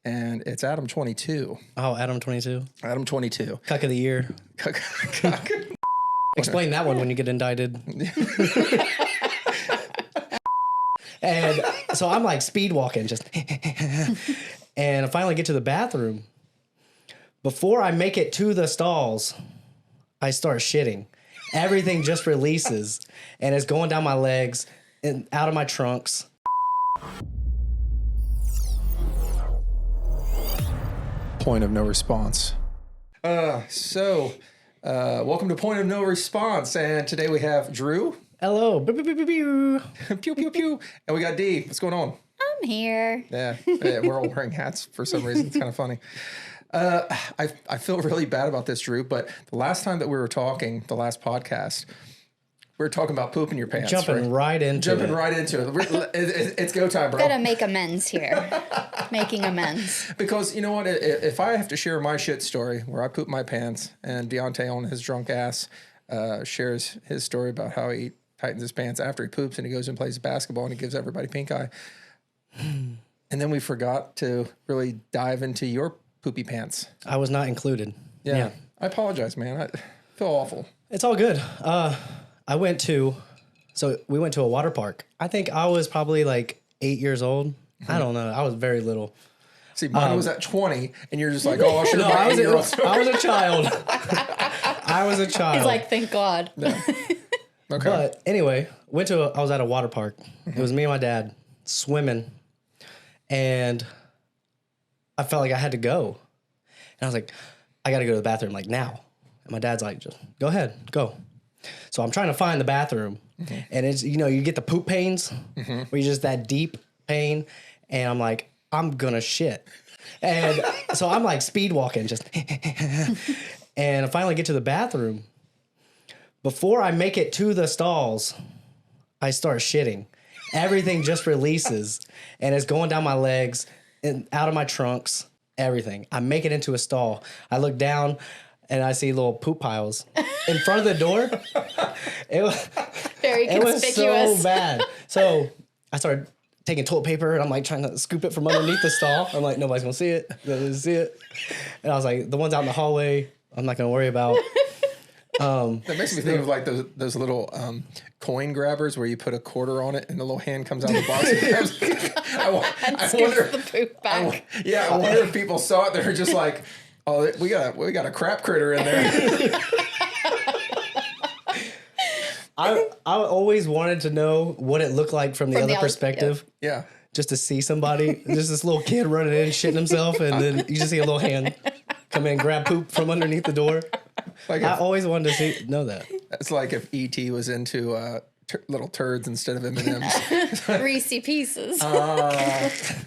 and it's Adam 22. Oh, Adam 22. Adam 22. Cuck of the year. Cuck. Explain that one when you get indicted. And so I'm like speed walking, just, and I finally get to the bathroom. Before I make it to the stalls, I start shitting. Everything just releases, and it's going down my legs and out of my trunks. Point of no response. Welcome to Point of No Response, and today we have Drew. Hello. Pew, Pew, pew. And we got D. What's going on? I'm here. Yeah, we're all wearing hats for some reason. It's kind of funny. I feel really bad about this, Drew, but the last time that we were talking, the last podcast, we were talking about pooping your pants. Jumping right into it. It's go time, bro. Gotta make amends here. Making amends. Because you know what? If I have to share my shit story where I poop my pants and Deontay on his drunk ass shares his story about how he tightens his pants after he poops and he goes and plays basketball and he gives everybody pink eye. And then we forgot to really dive into your poopy pants. I was not included. Yeah. I apologize, man. I feel awful. It's all good. We went to a water park. I think I was probably like 8 years old. Mm-hmm. I don't know. I was very little. See, mine was at 20, and you're just like, oh, I should have I was a child. I was a child. He's like, thank God. Yeah. Okay. But anyway, I was at a water park. Mm-hmm. It was me and my dad swimming, and I felt like I had to go. And I was like, I got to go to the bathroom like now. And my dad's like, just go ahead, go. So I'm trying to find the bathroom, mm-hmm. and it's, you get the poop pains, mm-hmm. where you're just that deep pain, and I'm like, I'm gonna shit. And so I'm like speed walking, just, and I finally get to the bathroom. Before I make it to the stalls, I start shitting. Everything just releases, and it's going down my legs and out of my trunks, everything. I make it into a stall. I look down, and I see little poop piles in front of the door. It was very conspicuous. It was so bad. So I started taking toilet paper, and I'm like trying to scoop it from underneath the stall. I'm like, nobody's gonna see it. Nobody's gonna see it. And I was like, the ones out in the hallway, I'm not gonna worry about. That makes me think of like those little coin grabbers where you put a quarter on it and the little hand comes out of the box and grabs. I wonder the poop back. I wonder if people saw it. They were just like, oh, we got a crap critter in there. I always wanted to know what it looked like from the other perspective. Yeah. Just to see somebody, just this little kid running in, shitting himself, and then you just see a little hand come in and grab poop from underneath the door. Like I always wanted to know that. It's like if E.T. was into little turds instead of M&Ms. Reese Pieces. It's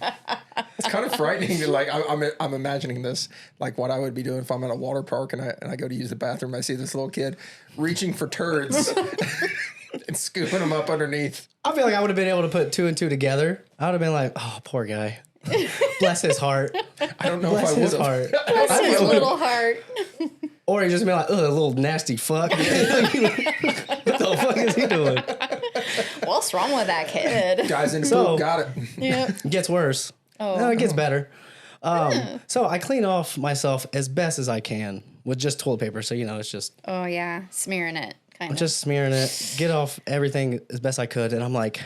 kind of frightening. Like I'm imagining this, like what I would be doing if I'm at a water park and I go to use the bathroom. I see this little kid reaching for turds and scooping them up underneath. I feel like I would have been able to put two and two together. I would have been like, oh, poor guy. Bless his heart. I don't know Bless if I would. His heart. Bless his little heart. Or he just been like, oh, a little nasty fuck. What the fuck is he doing? What's wrong with that kid? Guys in poop, got it. Yeah. It gets worse. Oh. No, it gets better. So I clean off myself as best as I can with just toilet paper. So, it's just... Oh, yeah. Smearing it, kind I'm of. just smearing it, get off everything as best I could. And I'm like,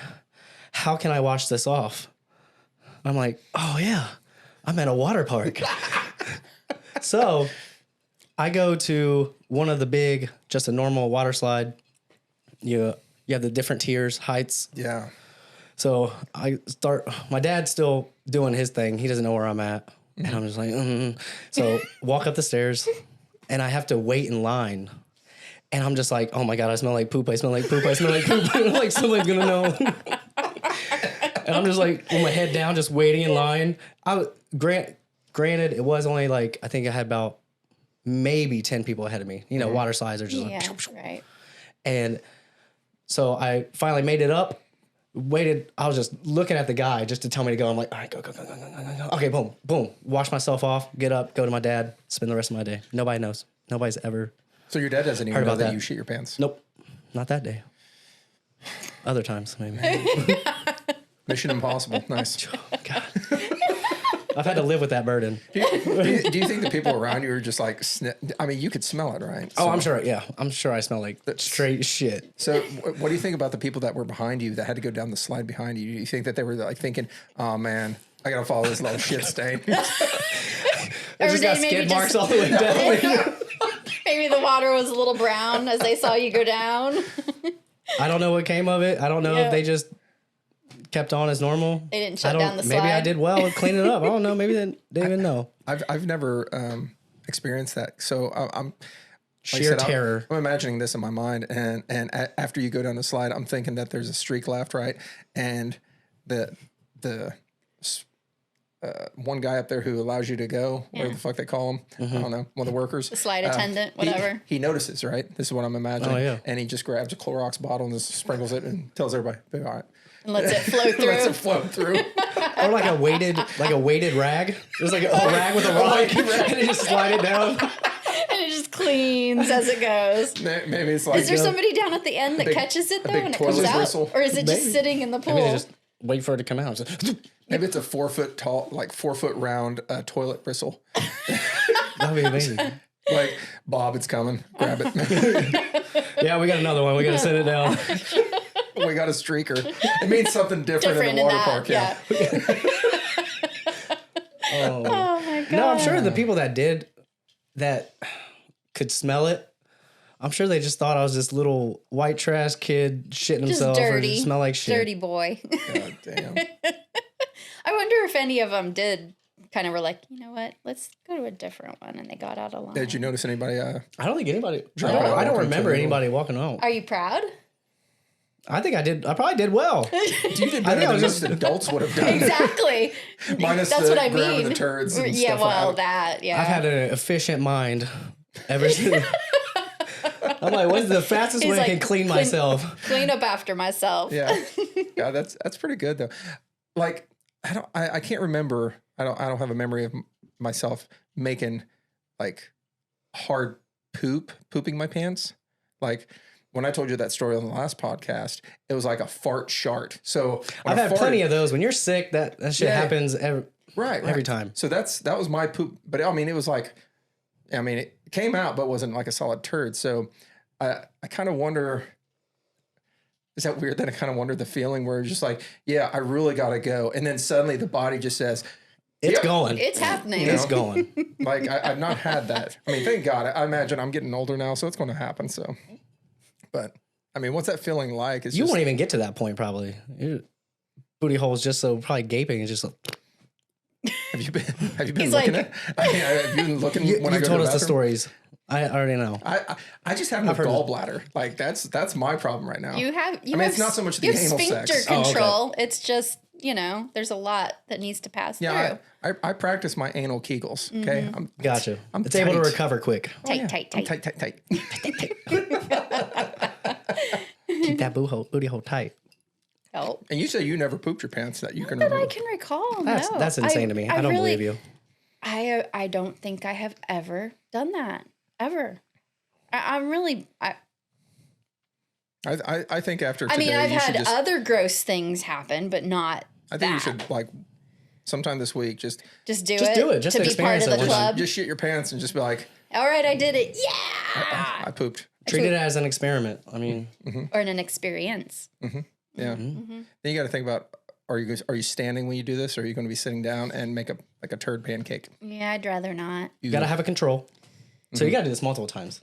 how can I wash this off? I'm like, oh, yeah, I'm at a water park. So I go to one of the big, just a normal water slide. You have the different tiers, heights. Yeah. So my dad's still doing his thing. He doesn't know where I'm at. Mm-hmm. And I'm just like, So walk up the stairs, and I have to wait in line. And I'm just like, oh my God, I smell like poop. I smell like poop. I smell like poop. Like somebody's going to know. And I'm just like, with my head down, just waiting in line. Granted, it was only like, I think I had about maybe 10 people ahead of me. Water slides are just right. And so I finally made it up, waited. I was just looking at the guy just to tell me to go. I'm like, all right, go. Okay, boom. Wash myself off, get up, go to my dad, spend the rest of my day. Nobody knows. Nobody's ever. So your dad doesn't even know that you shit your pants? Nope. Not that day. Other times, maybe. Mission Impossible. Nice. Oh, God. I've had to live with that burden. Do you think the people around you are just like, I mean, you could smell it, right? Oh, So, I'm sure. Yeah, I'm sure I smell like straight shit. So what do you think about the people that were behind you that had to go down the slide behind you? Do you think that they were like thinking, oh man, I got to follow this little shit stain? I just got skid marks all the way down. Maybe the water was a little brown as they saw you go down. I don't know what came of it. I don't know if they just kept on as normal. They didn't shut I don't- down the Maybe I slide. did well with cleaning it up. I don't know. Maybe they didn't even know. I've never experienced that. So I'm like I Sheer said, terror. I'm imagining this in my mind, and after you go down the slide, I'm thinking that there's a streak left, right, and the one guy up there who allows you to go, whatever the fuck they call him, I don't know, one of the workers, The slide attendant, whatever. He notices, right? This is what I'm imagining. Oh, yeah. And he just grabs a Clorox bottle and just sprinkles it and tells everybody, "Be all right." And lets it flow through. Lets it flow through. Or like a weighted rag. There's like a rag with a rock, and you just slide it down. And it just cleans as it goes. Maybe it's like Is there somebody down at the end that big- catches it a though big when it comes toilet out? bristle? Or is it just Maybe. sitting in the pool? Maybe they just wait for it to come out. maybe it's a 4 foot tall, like 4 foot round toilet bristle. That'd be amazing. Like, Bob, it's coming. Grab it. Yeah, we got another one. We got to send it down. We got a streaker. It means something different in the water park. Yeah. Oh my god. No, I'm sure the people that could smell it, I'm sure they just thought I was this little white trash kid shitting Just himself or dirty. just smell like shit. Dirty boy. God damn. I wonder if any of them did kind of were like, you know what, let's go to a different one, and they got out of line. Did you notice anybody? I don't think anybody. Drop I out, don't walk into remember the anybody walking home. Are you proud? I think I did. I probably did well. You did better than most adults would have done. Exactly. Minus That's the what I grabbing mean. the turds and Yeah, stuff well, out. that, yeah. I've had an efficient mind ever since. I'm like, what's the fastest He's way I can like, clean myself? Clean up after myself. Yeah. Yeah, that's pretty good though. Like, I can't remember. I don't have a memory of myself making like hard pooping my pants. Like, when I told you that story on the last podcast, it was like a fart shart. So I've had plenty of those. When you're sick, that shit Yeah. happens right every time. So that was my poop. But I mean, it was like, I mean, it came out, but wasn't like a solid turd. So I kind of wonder, is that weird that I kind of wonder the feeling where it's just like, yeah, I really got to go. And then suddenly the body just says, It's Yep. going. It's happening. It's going. like, I've not had that. I mean, thank God. I imagine I'm getting older now, so it's going to happen. So, but I mean, what's that feeling like? It's You just, won't even get to that point, probably. Your booty hole's just so probably gaping. It's just like, have you been He's looking like- at? I mean, have you been looking when I you go told to us the bathroom? stories. I already know. I just have no heard gallbladder. Like that's my problem right now. You have. You I mean, have, it's not so much the you have anal sphincter sex. Oh, okay. control. It's just there's a lot that needs to pass Yeah, through. I practice my anal Kegels. Okay, Gotcha. I'm It's able to tight. recover quick. Tight. I'm tight. Keep that booty hole tight. Oh, And you say you never pooped your pants that you can that I remember. can recall. That's no. that's insane to me. I don't really- believe you. I don't think I have ever done that ever. I'm really. I think after I today, mean, I've you should had just. other gross things happen, but not. I think you that. should like sometime this week just Just do Just it. do it, just to be part experience of it the one time. club. just shit your pants and just be like, All right, I did it. Yeah. I pooped. Treat it as an experiment. I mean, Or an experience. Yeah. Then you got to think about: are you standing when you do this, or are you going to be sitting down and make a turd pancake? Yeah, I'd rather not. you gotta have a control. So you gotta do this multiple times.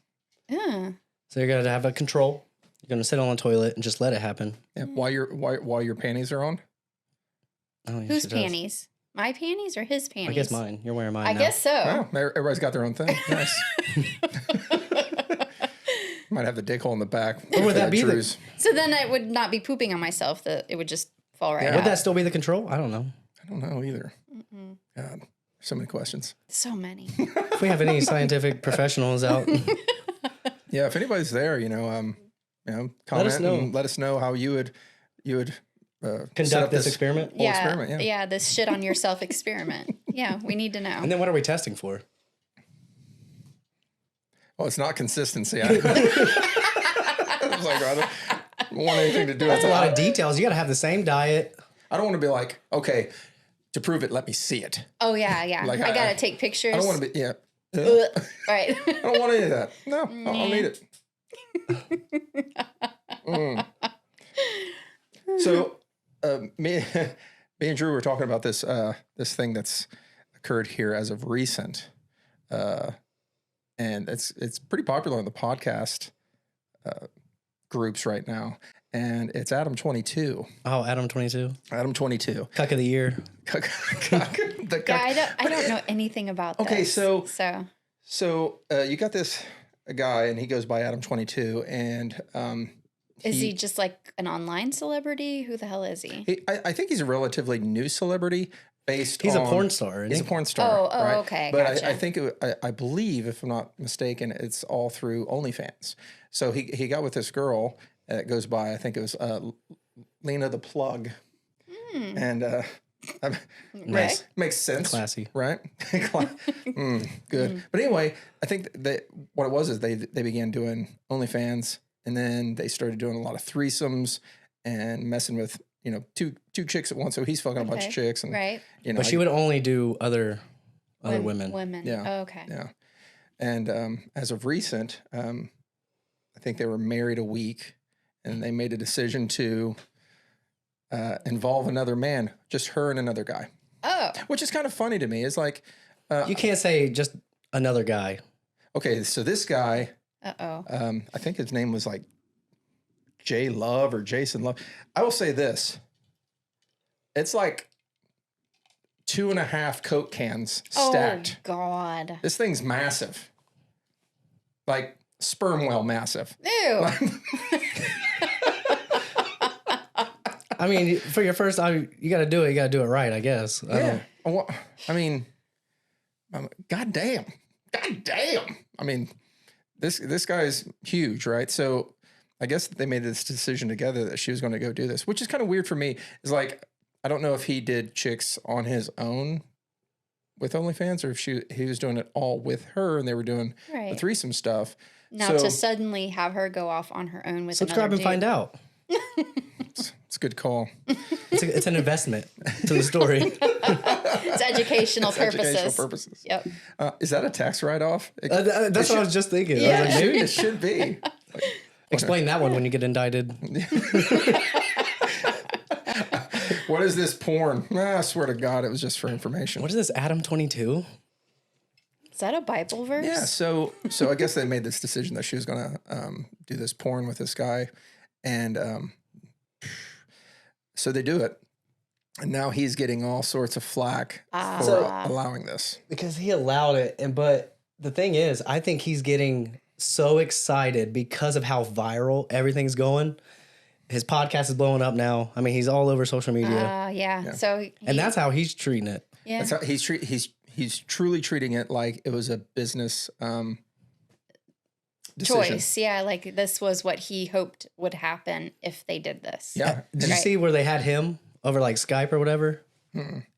Yeah. So you gotta have a control. You're gonna sit on the toilet and just let it happen. Yeah. While your panties are on. Oh, Whose panties? My panties or his panties? I guess mine. You're wearing mine. I now. guess so. Wow, everybody's got their own thing. Nice. Might have the dick hole in the back. Or would that be the- Drew's. So then I would not be pooping on myself. That it would just fall right Yeah. out. Would that still be the control? I don't know. I don't know either. God, so many questions. So many. If we have any scientific professionals out, Yeah, if anybody's there, comment us know. and let us know how you would set conduct up this experiment. whole experiment. Yeah. This shit on yourself experiment. Yeah, we need to know. And then what are we testing for? Well, it's not consistency. I was like, I don't want anything to do with That's a lot of details. You got to have the same diet. I don't want to be like, okay, to prove it, let me see it. Oh yeah, yeah. Like, I gotta take pictures. I don't want to be, yeah. Right. I don't want any of that. No, I don't need it. So, me and Drew were talking about this this thing that's occurred here as of recent, and it's pretty popular on the podcast groups right now, and it's Adam 22. Oh, Adam 22. Adam 22. Cuck of the year. The Yeah, I don't know anything about this. Okay, so you got this guy, and he goes by Adam 22, and is he just like an online celebrity? Who the hell is he? I think he's a relatively new celebrity. He's a porn star. He's a porn star. Oh, right? okay. But gotcha. I think I believe, if I'm not mistaken, it's all through OnlyFans. So he got with this girl that goes by. I think it was Lena the Plug, and makes sense. Classy, right? Good. But anyway, I think that what it was is they began doing OnlyFans, and then they started doing a lot of threesomes and messing with two chicks at once. So he's fucking a bunch of chicks, and right. But she would only do other women. Women. Yeah. Oh, okay. Yeah. And as of recent, I think they were married a week, and they made a decision to involve another man, just her and another guy. Oh. Which is kind of funny to me. It's like you can't say just another guy. Okay, so this guy, I think his name was like Jay Love or Jason Love. I will say this. It's like 2.5 Coke cans stacked. Oh, God. This thing's massive. Like sperm whale massive. Ew. I mean, for your first time, you got to do it. You got to do it right, I guess. Yeah. I mean, God damn. I mean, this guy's huge, right? So I guess they made this decision together that she was going to go do this, which is kind of weird for me. Is like, I don't know if he did chicks on his own with OnlyFans, or if he was doing it all with her and they were doing the threesome stuff. Now to suddenly have her go off on her own with subscribe and find out. It's a good call. It's an investment to the story. It's educational purposes. Educational purposes. Yep. Is that a tax write-off? That's what I was just thinking. Yeah. I was like, Maybe it should be. explain that one when you get indicted. What is this porn? I swear to God, it was just for information. What is this, Adam 22? Is that a Bible verse? Yeah, so I guess they made this decision that she was going to do this porn with this guy, and so they do it, and now he's getting all sorts of flack for allowing this because he allowed it. But the thing is, I think he's getting so excited because of how viral everything's going. His podcast is blowing up now. I mean, he's all over social media. Yeah. So and that's how he's treating it. Yeah. That's how he's truly treating it like it was a business decision. Choice. Yeah, like this was what he hoped would happen if they did this. Yeah. Did you see where they had him over like Skype or whatever,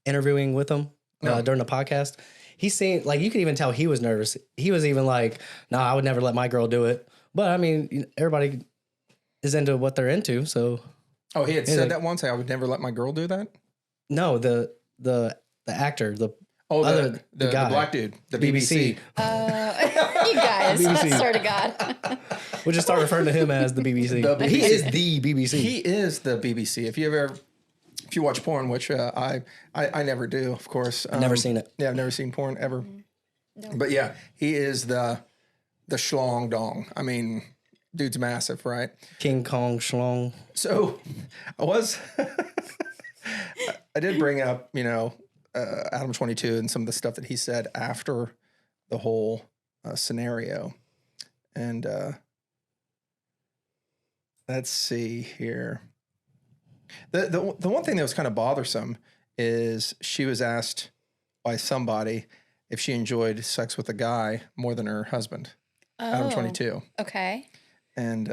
interviewing with him during the podcast? He seemed like, you could even tell he was nervous. He was even like, "No, I would never let my girl do it." But I mean, everybody is into what they're into, so. Oh, he had said that once. I would never let my girl do that. No, the actor, the guy, the black dude, the BBC. You guys, I swear to God. We'll just start referring to him as the BBC. The BBC. He is the BBC. He is the BBC. If you watch porn, which I never do, of course. Never seen it. Yeah, I've never seen porn ever. No. But yeah, he is the schlong dong. I mean, dude's massive, right? King Kong schlong. So I did bring up, Adam 22 and some of the stuff that he said after the whole scenario. And let's see here. The one thing that was kind of bothersome is she was asked by somebody if she enjoyed sex with a guy more than her husband, Adam 22. Okay. And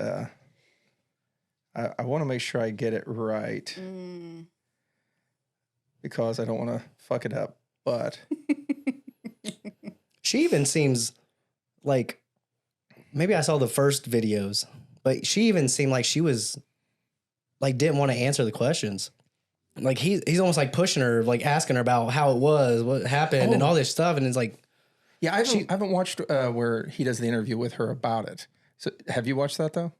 I want to make sure I get it right because I don't want to fuck it up. But she even seems like, maybe I saw the first videos, but she even seemed like she was like, didn't want to answer the questions. like he's almost like pushing her, like asking her about how it was, what happened, and all this stuff, and it's like, Yeah, I haven't watched where he does the interview with her about it. So have you watched that though?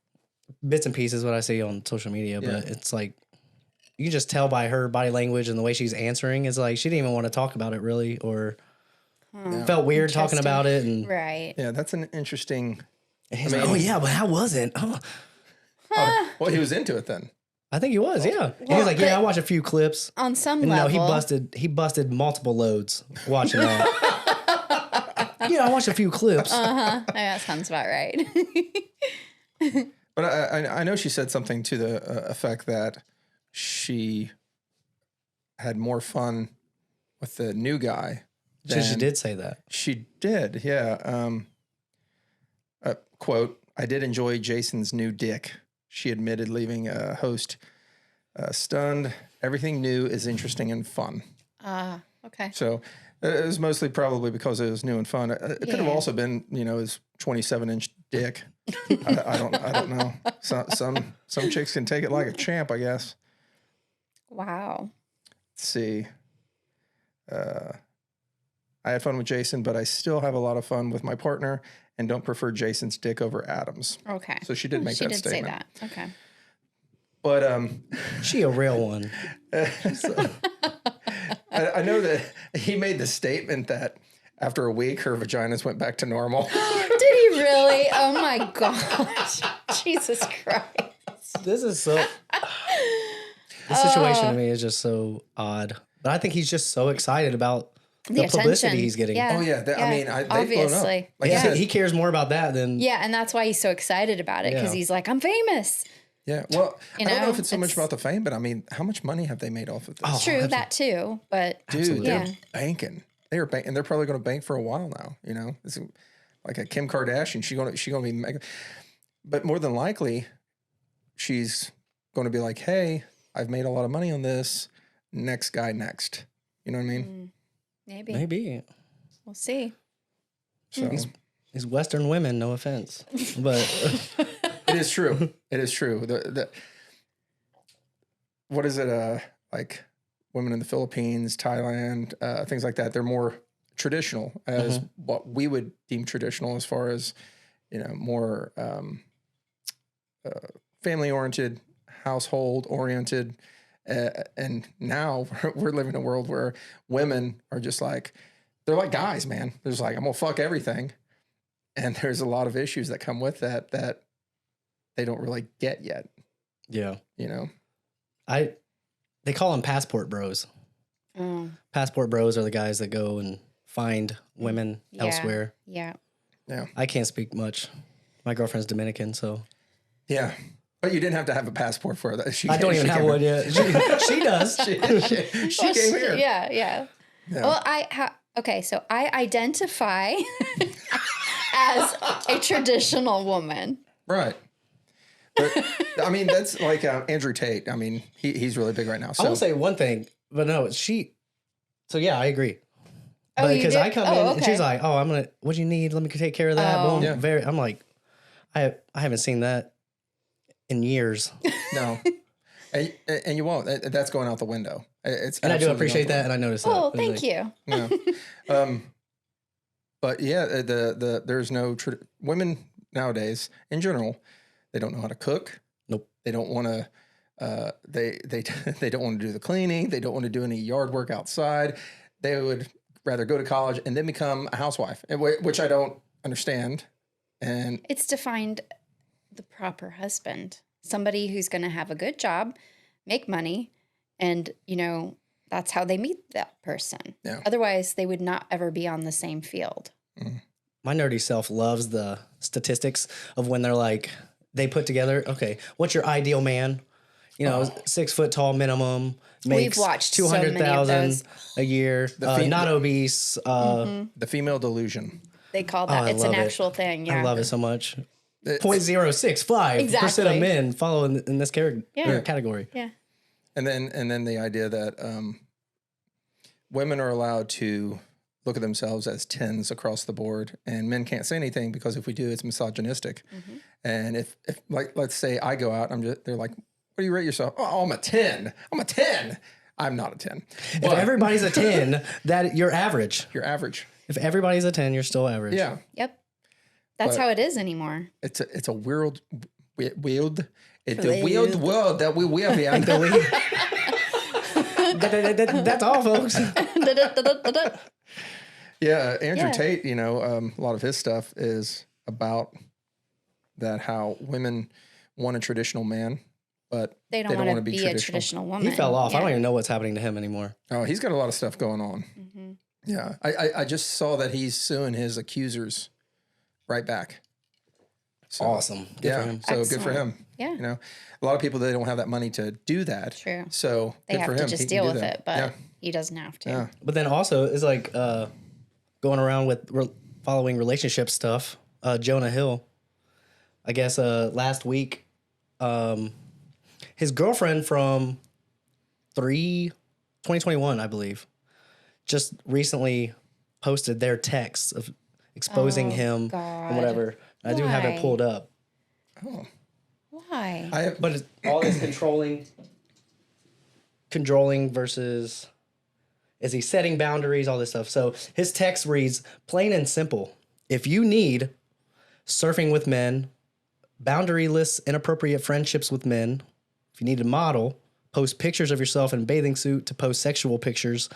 bits and pieces what I see on social media, but it's like you can just tell by her body language and the way she's answering. It's like she didn't even want to talk about it really, or felt weird talking about it. And Right. Yeah, that's an interesting. he's like, "Oh yeah, but how was it?" Oh, Well, he was into it then. I think he was. Yeah, he Well, was like, "Yeah, I but- watched a few clips." On some And level. no, he busted multiple loads watching that. Yeah, I watched a few clips. Yeah, that sounds about right. But I know she said something to the effect that she had more fun with the new guy. She did say that. She did, yeah. Quote, I did enjoy Jason's new dick. She admitted, leaving a host stunned. Everything new is interesting and fun. Okay. So it was mostly probably because it was new and fun. It could have Yeah. also been, his 27-inch dick. I don't know. Some chicks can take it like a champ, I guess. Wow. Let's see. I had fun with Jason, but I still have a lot of fun with my partner and don't prefer Jason's dick over Adam's. Okay. So she did make that statement. She did say that. Okay. But She a real one. I know that he made the statement that after a week, her vaginas went back to normal. Did he really? Oh my gosh. Jesus Christ. This is so. The situation to me is just so odd. But I think he's just so excited about the publicity attention. he's getting. Yeah. Oh, yeah. I mean, they've blown up. obviously. Like you Yeah, said, he cares more about that than. Yeah, and that's why he's so excited about it because Yeah. he's like, I'm famous. yeah. Well, You I don't know know, if it's so much it's- about the fame, but I mean, how much money have they made off of this? Oh, True, that too. But Dude, yeah. they're banking. They are banking, and they're probably going to bank for a while now. It's like a Kim Kardashian. She's going to be making, but more than likely, she's going to be like, "Hey, I've made a lot of money on this. Next guy, next." You know what I mean? Maybe. Maybe. We'll see. So These Western women, no offense. But it is true. It is true. What is it? Like women in the Philippines, Thailand, things like that. They're more traditional as what we would deem traditional, as far as more family oriented, household oriented. And now we're living in a world where women are just like, they're like guys, man. They're just like, I'm gonna fuck everything. And there's a lot of issues that come with that they don't really get yet. yeah, they call them passport bros. Oh, Passport bros are the guys that go and find women yeah. elsewhere. Yeah. I can't speak much. My girlfriend's Dominican, so Yeah. But you didn't have to have a passport for that. I don't even have one yet. She does. She Well, came here. Yeah. Well, okay, so I identify as a traditional woman. Right. But, I mean, that's like Andrew Tate. I mean, he's really big right now. So I will say one thing, but no, so yeah, I agree. Oh, you Because did? I come Oh, in and okay. she's like, "Oh, what do you need? Let me take care of that." Oh. Boom. Yeah. I'm like, I haven't seen that in years, no. And you won't. That's going out the window. It's and I do absolutely appreciate going out that, and I noticed Oh, that. thank you. the window. Yeah. But yeah, there's no women nowadays in general. They don't know how to cook. Nope. They don't want to. They don't want to do the cleaning. They don't want to do any yard work outside. They would rather go to college and then become a housewife, which I don't understand. And It's to find the proper husband, somebody who's going to have a good job, make money, and, that's how they meet that person. Yeah. Otherwise, they would not ever be on the same field. My nerdy self loves the statistics of when they're like, they put together, okay, what's your ideal man? 6 foot tall minimum, makes watched so many of 200,000 those. a year, not obese. the female delusion. They call that, I it's an love it. actual thing. Yeah. I love it so much. It's- 0.065% Exactly. of men follow in this category. Yeah. And then the idea that women are allowed to look at themselves as 10s across the board, and men can't say anything because if we do, it's misogynistic. And if like let's say I go out, they're like, "What do you rate yourself?" "Oh, I'm a 10. I'm a 10. I'm not a 10. If But everybody's a 10, that you're average. you're average. If everybody's a 10, you're still average. Yeah. Yep. That's But- how it is anymore. It's a weird, it's a weird world that we live in. That's all, folks. Yeah, Andrew Yeah. Tate, you know, a lot of his stuff is about that, how women want a traditional man, but They don't want to be a traditional woman. He fell off. I Yeah. don't even know what's happening to him anymore. Oh, he's got a lot of stuff going on. Mm-hmm. Yeah, I just saw that he's suing his accusers right back. So, Awesome. Good yeah, for him. so good for Excellent. him. Yeah. You know, a lot of people, they don't have that money to do that. True. So They good have for to him. just He can deal do with that. it, but Yeah. he doesn't have to. Yeah. But then also, it's like going around with following relationship stuff. Jonah Hill, I guess last week, his girlfriend from 2021, I believe, just recently posted their texts of exposing him God. and whatever. I do have it Why? pulled up. Why? But it's all this controlling versus is he setting boundaries, all this stuff. So his text reads plain and simple. If you need surfing with men, boundaryless, inappropriate friendships with men, if you need a model, post pictures of yourself in a bathing suit to post sexual pictures,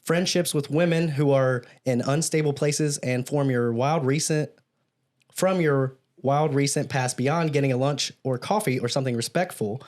friendships with women who are in unstable places and from your wild recent past beyond getting a lunch or coffee or something respectful,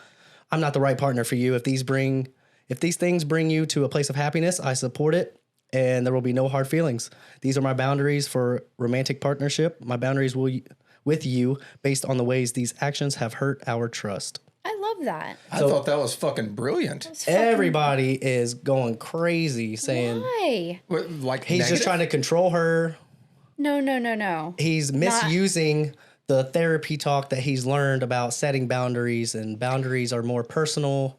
I'm not the right partner for you. If these things bring you to a place of happiness, I support it, and there will be no hard feelings. These are my boundaries for romantic partnership. My boundaries with you based on the ways these actions have hurt our trust. I love that. I thought that was fucking brilliant. It's fucking- Everybody is going crazy saying Why? Like he's just trying to control her. No. He's misusing the therapy talk that he's learned about setting boundaries, and boundaries are more personal,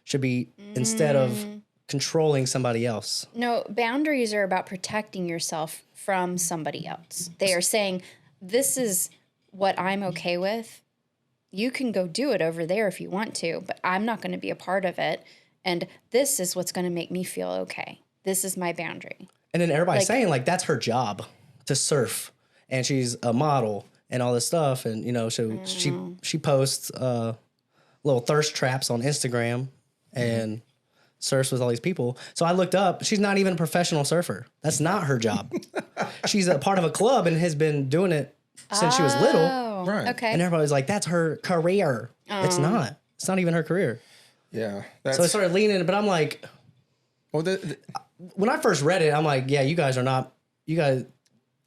should be instead of controlling somebody else. No, boundaries are about protecting yourself from somebody else. They are saying, this is what I'm okay with. You can go do it over there if you want to, but I'm not going to be a part of it. And this is what's going to make me feel okay. This is my boundary. And then everybody's Like- saying like that's her job to surf, and she's a model and all this stuff, and you know, so she posts little thirst traps on Instagram and surfs with all these people. So I looked up, she's not even a professional surfer. That's not her job. She's a part of a club and has been doing it since she was little. Oh, Right. okay. And everybody's like, that's her career. It's not. It's not even her career. Yeah. So I started leaning, but I'm like, well, when I first read it, I'm like, yeah,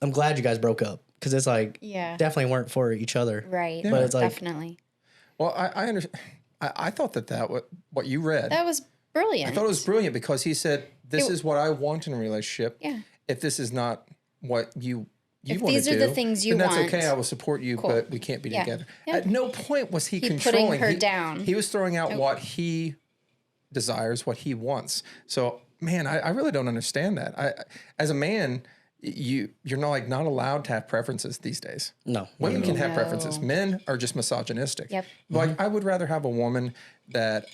I'm glad you guys broke up. Because it's like, Yeah. definitely weren't for each other. Right. But it's like, Definitely. well, I understand. I thought that what you read, That was brilliant. I thought it was brilliant because he said, this is what I want in a relationship. Yeah. If this is not what you If want to these are do, the things you then that's want. okay. I will support you, Cool. but we can't be Yeah. together. Yeah. At no point was he putting controlling her down. He was throwing out what he desires, what he wants. So, man, I really don't understand that. As a man, you're not allowed to have preferences these days. no. Women can have No. preferences. Men are just misogynistic. Yep. Like I would rather have a woman that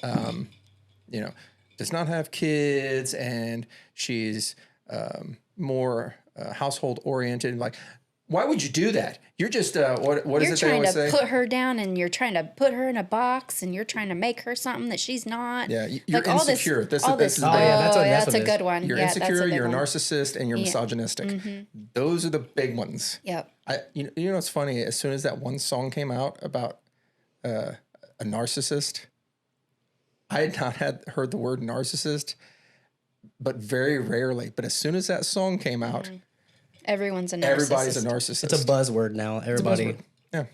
does not have kids and she's more household oriented. Like, why would you do that? You're just what is You're it they trying always to say? put her down, and you're trying to put her in a box, and you're trying to make her something that she's not. Yeah, you're all insecure. This all is this. the Oh, big- yeah, that's that's what a it is. good one. You're Yeah, that's a insecure. big You're a one. narcissist, and you're misogynistic. Those are the big ones. Yep. You know what's funny? As soon as that one song came out about a narcissist, I had not heard the word narcissist, but very rarely. But as soon as that song came out, Everyone's a narcissist. everybody's a narcissist. It's a buzzword now. Everybody. Buzzword. Yeah.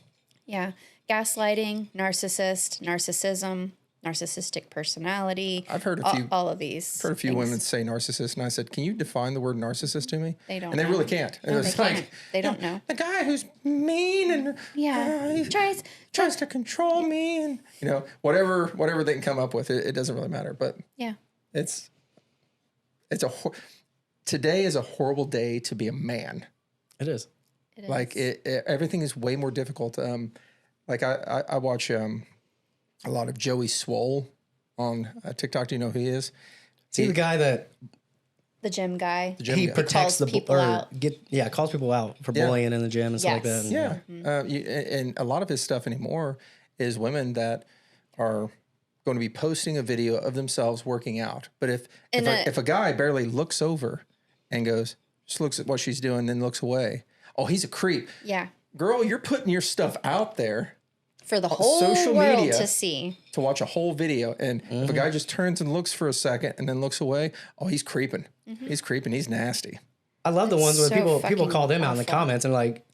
Yeah. Gaslighting, narcissism, narcissistic personality. I've heard a few. All of these. Heard a few things. women say narcissist, and I said, "Can you define the word narcissist to me?" They don't and they know. really can't. No, It's they like, can't. They don't know. the guy who's mean and Yeah. he tries to control me, and whatever they can come up with, it doesn't really matter. But Yeah. today is a horrible day to be a man. It is. It is. Like everything is way more difficult. Like I watch a lot of Joey Swole on TikTok. Do you know who he is? See the guy that The gym guy. he guy. protects Calls the people out. calls people out for bullying in the gym and stuff like that. Yes. And, And a lot of his stuff anymore is women that are going to be posting a video of themselves working out. But if a guy barely looks over and goes, just looks at what she's doing, then looks away, oh, he's a creep. Yeah. Girl, you're putting your stuff out there For the whole social world media to see. to watch a whole video. And if a guy just turns and looks for a second and then looks away, oh, he's creeping. He's creeping. He's nasty. I love the ones where So people fucking call them out in the awful. comments and like,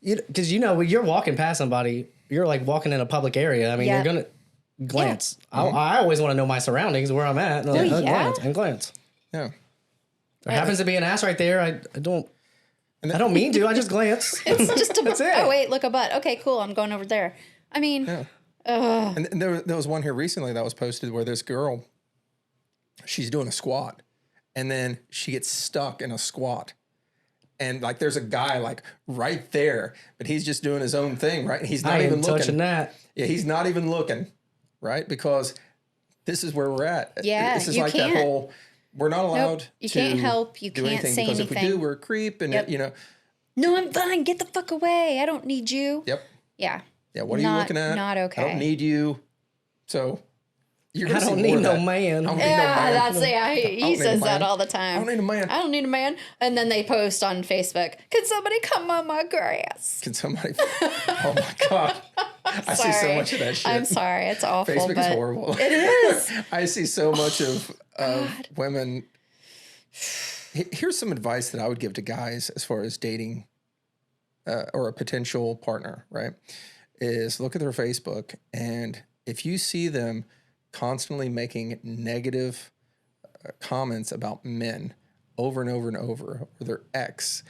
because when you're walking past somebody, you're like walking in a public area. I mean, Yeah. you're gonna glance. I always want to know my surroundings, where I'm at, and yeah. glance. Yeah. There happens to be an ass right there. I don't mean to. I just glance. It's just a That's it. Oh wait, look a butt. Okay, cool. I'm going over there. I mean, And there was one here recently that was posted where this girl, she's doing a squat, and then she gets stuck in a squat. And like there's a guy like right there, but he's just doing his own thing, right? He's not I even ain't looking. touching that. Yeah, he's not even looking, right? Because this is where we're at. Yeah, this is you like can't. that whole. We're not allowed. You to can't help, you do can't anything say because if we anything. do, we're a creep, and Yep. no, I'm fine. Get the fuck away. I don't need you. Yep. Yeah. Yeah. What are you Not- looking at? not okay. I don't need you. So you're I gonna see don't more need of no that. man. I don't need no Yeah, man. that's he need a says that man. all the I time. don't need a man. I don't need a man. And then they post on Facebook, "Can somebody come on my grass?" Can somebody? Oh my god! I see so Sorry. much of that shit. I'm sorry, it's awful. Facebook is but horrible. It is. I see so much of women. Here's some advice that I would give to guys as far as dating or a potential partner, right? Is look at their Facebook, and if you see them constantly making negative comments about men over and over and over, or their ex,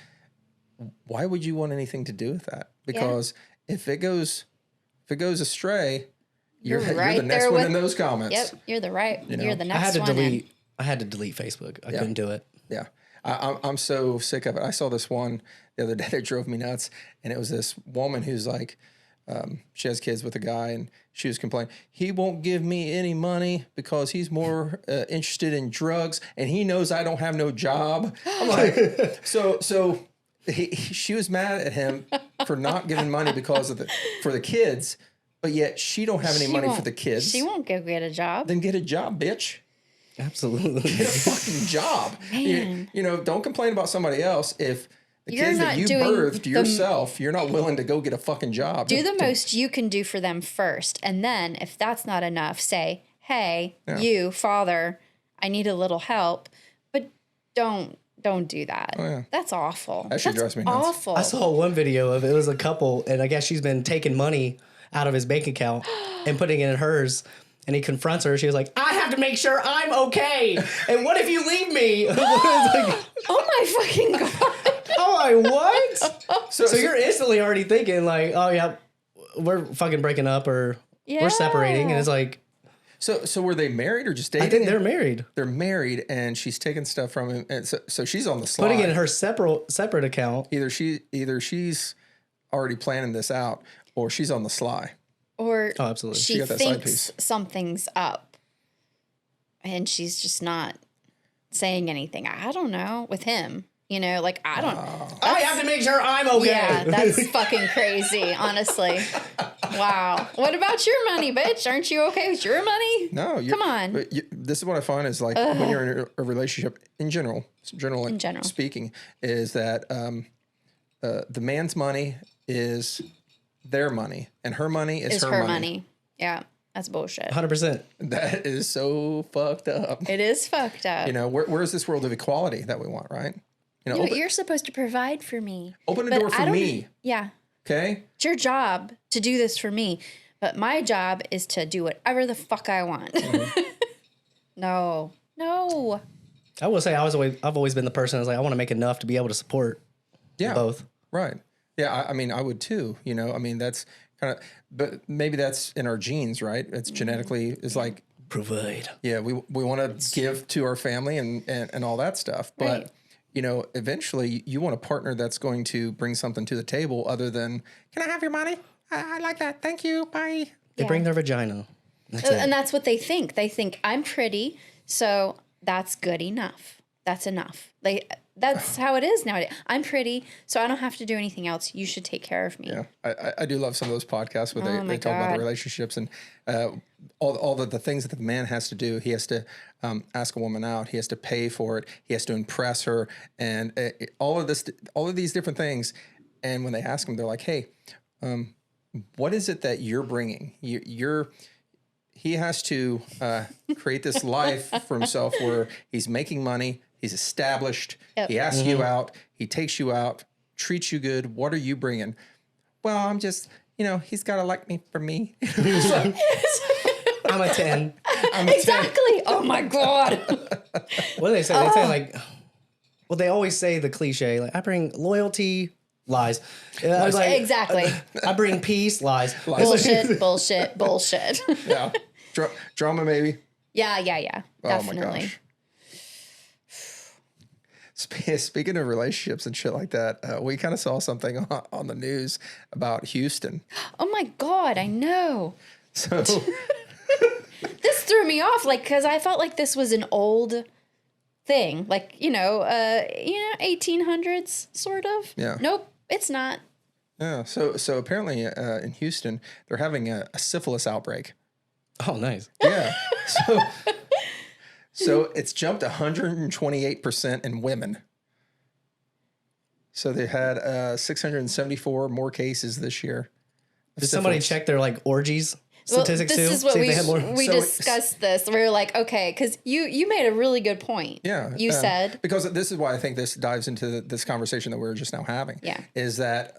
why would you want anything to do with that? Because if it goes astray, you're right the next there one with- in those comments. Yep, you're the right. You're the I next had to one. in. delete. I had to delete Facebook. I couldn't do it. Yeah. I'm so sick of it. I saw this one the other day that drove me nuts. And it was this woman who's like, she has kids with a guy, and she was complaining, he won't give me any money because he's more interested in drugs, and he knows I don't have no job. I'm like, so she was mad at him for not giving money because of for the kids, but yet she don't have any She money for won't- the kids. She won't go get a job. Then get a job, bitch. Absolutely. Get a fucking job. Man. You know, don't complain about somebody else if the You're kids that not you doing birthed the- yourself, you're not willing to go get a fucking job. Do the most you can do for them first. And then if that's not enough, say, "Hey, you, father, I need a little help." But don't do that. yeah. That's awful. That shit That's drives me nuts. awful. I saw one video of it was a couple, and I guess she's been taking money out of his bank account and putting it in hers. And he confronts her. She was like, "I have to make sure I'm okay. And what if you leave me?" It's like, Oh my fucking god. oh, what? So So you're instantly already thinking like, "Oh yeah, we're fucking breaking up or we're separating," and it's like, so were they married or just dating? I think they're married. They're married, and she's taking stuff from him, and so she's on the slide. Putting it in her separate account. Either she's already planning this out, or she's on the sly. Or Oh, absolutely. she got that side thinks piece. something's up. And she's just not saying anything. I don't know with him. You know, like I don't I have to make sure I'm okay. Yeah, that's fucking crazy, honestly. Wow. What about your money, bitch? Aren't you okay with your money? No, Come on. But this is what I find is like when you're in a relationship in general speaking, is that the man's money is their money, and her money is her money. Yeah, that's bullshit. 100%. That is so fucked up. It is fucked up. You know, where's this world of equality that we want, right? You know, You're supposed to provide for me. open a But door for I don't- me, Yeah. okay? It's your job to do this for me. But my job is to do whatever the fuck I want. Mm-hmm. No. I will say I've always been the person that's like, I want to make enough to be able to support Yeah, both. right. Yeah, I mean, I would too. You know, I mean, that's kind of, but maybe that's in our genes, right? It's genetically, it's like, Provide. yeah, we want to give to our family and all that stuff, but. Right. You know, eventually you want a partner that's going to bring something to the table other than, can I have your money? I like that. Thank you. Bye. They bring their vagina. That's it. And that's what they think. They think I'm pretty, so that's good enough. That's enough. Like, that's how it is nowadays. I'm pretty, so I don't have to do anything else. You should take care of me. Yeah, I do love some of those podcasts where Oh my they talk about God. the relationships and all the things that the man has to do. He has to ask a woman out. He has to pay for it. He has to impress her, and all of these different things. And when they ask him, they're like, "Hey, what is it that you're bringing? He has to create this life for himself where he's making money, he's established, Yep. he asks you out, he takes you out, treats you good. What are you bringing? Well, I'm just, he's got to like me for me. I'm a 10. I'm a 10. Exactly. Oh my God. What do they say? They say like, well, they always say the cliche, like I bring loyalty, lies. I was like, Exactly. I bring peace, lies. Bullshit, bullshit, bullshit. Yeah. Drama, maybe. Yeah. Oh Definitely. my gosh. Speaking of relationships and shit like that, we kind of saw something on the news about Houston. Oh my God, I know. So This threw me off, like, because I felt like this was an old thing, like, 1800s, sort of. Yeah. Nope, it's not. yeah, so apparently in Houston they're having a syphilis outbreak. Oh, nice. Yeah. So it's jumped 128% in women. So they had 674 more cases this year. of Did somebody syphilis. check their like orgies Well, statistics this too? is what See if we they had more? we So discussed this. We were like, okay, because you made a really good point. Yeah. You said. Because this is why I think this dives into this conversation that we were just now having. Yeah. Is that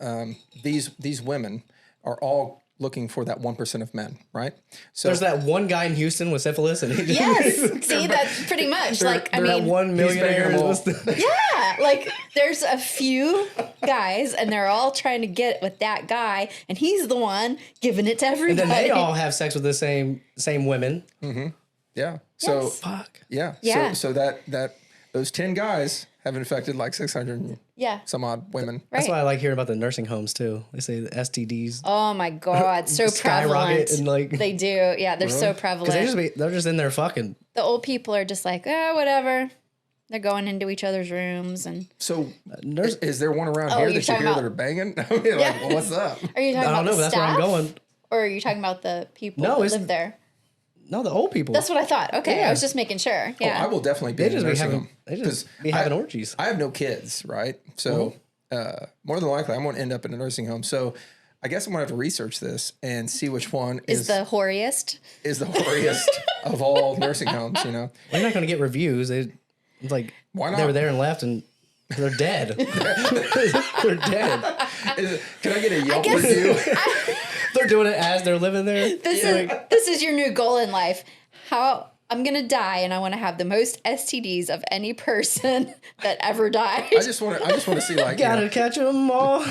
these women are all looking for that 1% of men, right? So There's that one guy in Houston with syphilis, and he just, Yes. See, that's pretty much. Like, I that mean, one millionaire. banging them all. yeah, like there's a few guys and they're all trying to get with that guy and he's the one giving it to everybody. And then they all have sex with the same women. yeah. So Yes. Fuck. yeah. Yeah. So that those 10 guys have infected like 600 and Yeah. some odd women. That's Right. why I like hearing about the nursing homes too. They say the STDs. Oh my God, so Skyrocket prevalent. and, like- they do. Yeah, they're so Because prevalent. they're just in there fucking. The old people are just like, whatever. They're going into each other's rooms and So nurse- is there one around Oh, here you're that you talking hear about- that are banging? I mean, like, Yeah. well, what's up? are you talking I about don't know, the but that's where I'm staff? going. Or are you talking about the people No, that it's- live there? No, the old people. That's what I thought. Okay, Yeah. I was just making sure. Oh, Yeah. I will definitely be They in a just be nursing having. home. They 'Cause just be having I- orgies. I have no kids, right? So more than likely, I'm going to end up in a nursing home. So I guess I'm going to have to research this and see which one is the whoriest. is the horriest of all nursing homes. We're not going to get reviews. It's like Why not? they were there and left, and they're dead. They're dead. Can I get a Yelp guess- review? They're doing it as they're living there. This is your new goal in life. How I'm gonna die, and I want to have the most STDs of any person that ever died. I just want to see like Gotta catch them all.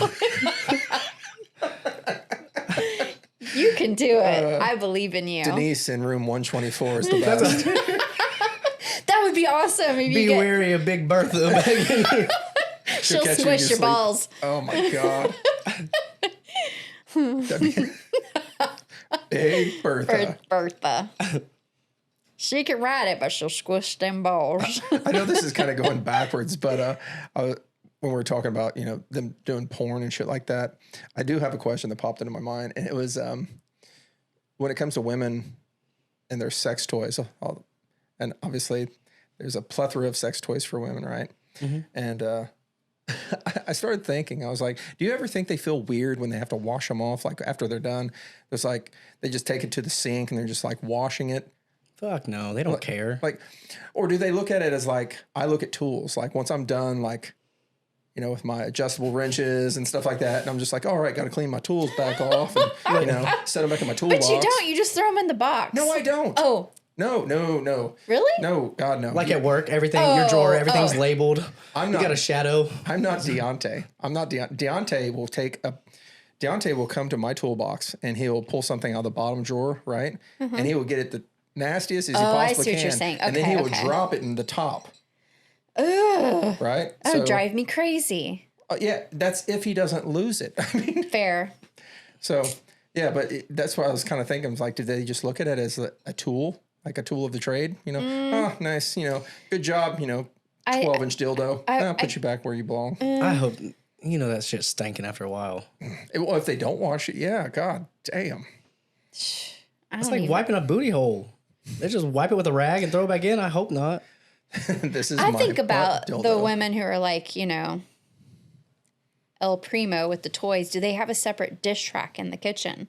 You can do it. I believe in you. Denise in room 124 is the best. That would be awesome. If Be you get, wary of Big Bertha. she'll catch you in squish your your sleep. balls. Oh my god. That'd be- Big Bertha. Bertha. She can ride it, but she'll squish them balls. I know this is kind of going backwards, but when we were talking about them doing porn and shit like that, I do have a question that popped into my mind, and it was when it comes to women and their sex toys, and obviously there's a plethora of sex toys for women, right? Mm-hmm. And I started thinking, I was like, do you ever think they feel weird when they have to wash them off, like after they're done? It's like they just take it to the sink and they're just like washing it. Fuck no, they don't care. Like, or do they look at it as like, I look at tools, like once I'm done, like, with my adjustable wrenches and stuff like that. And I'm just like, all right, got to clean my tools back off and, set them back in my toolbox. But you don't. You just throw them in the box. No, I don't. Oh, No. really? No, God, no. Like at work, everything, your drawer, everything's labeled. I'm You not- got a shadow. I'm not Deontay. Deontay will come to my toolbox and he'll pull something out of the bottom drawer, right? And he will get it the nastiest as he Oh, I possibly see what can. you're saying. And then he Okay, will okay. drop it in the top. Ugh. Right? That would drive me crazy. Yeah, that's if he doesn't lose it. I mean, Fair. so yeah, but that's what I was kind of thinking. Was like, did they just look at it as a tool? like a tool of the trade? Oh, nice. Good job. 12-inch dildo. I'll put you back where you belong. I hope that shit's stinking after a while. Well, if they don't wash it, yeah. God damn. It's like wiping a booty hole. They just wipe it with a rag and throw it back in. I hope not. I think about the women who are like, El Primo with the toys. Do they have a separate dish rack in the kitchen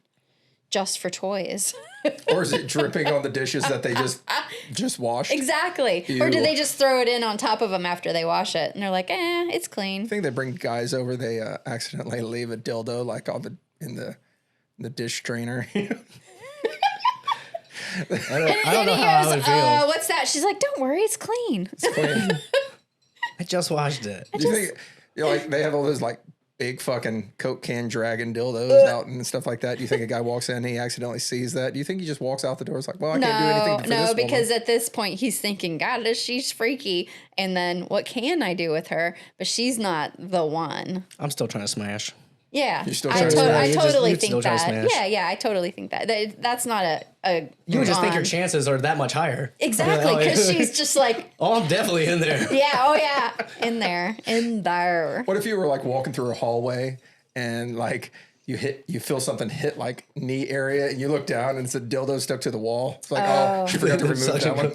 just for toys? Or is it dripping on the dishes that they just washed? Exactly. Ew. Or do they just throw it in on top of them after they wash it? And they're like, it's clean. I think they bring guys over. They accidentally leave a dildo like in the dish strainer. I don't know how I would feel. What's that? She's like, don't worry, it's clean. It's clean. I just washed it. Do you think like they have all those like big fucking Coke can dragon dildos out and stuff like that? Do you think a guy walks in and he accidentally sees that? Do you think he just walks out the door? It's like, well, I can't do anything for this woman. Because at this point he's thinking, God, she's freaky. And then what can I do with her? But she's not the one. I'm still trying to smash. Yeah, You're still I totally think that. Yeah, I totally think that. That's not a you would just think your chances are that much higher. Exactly, because she's just like, oh, I'm definitely in there. Yeah, in there. What if you were like walking through a hallway and like you feel something hit like knee area and you look down and it's a dildo stuck to the wall? It's like, she forgot to remove that one.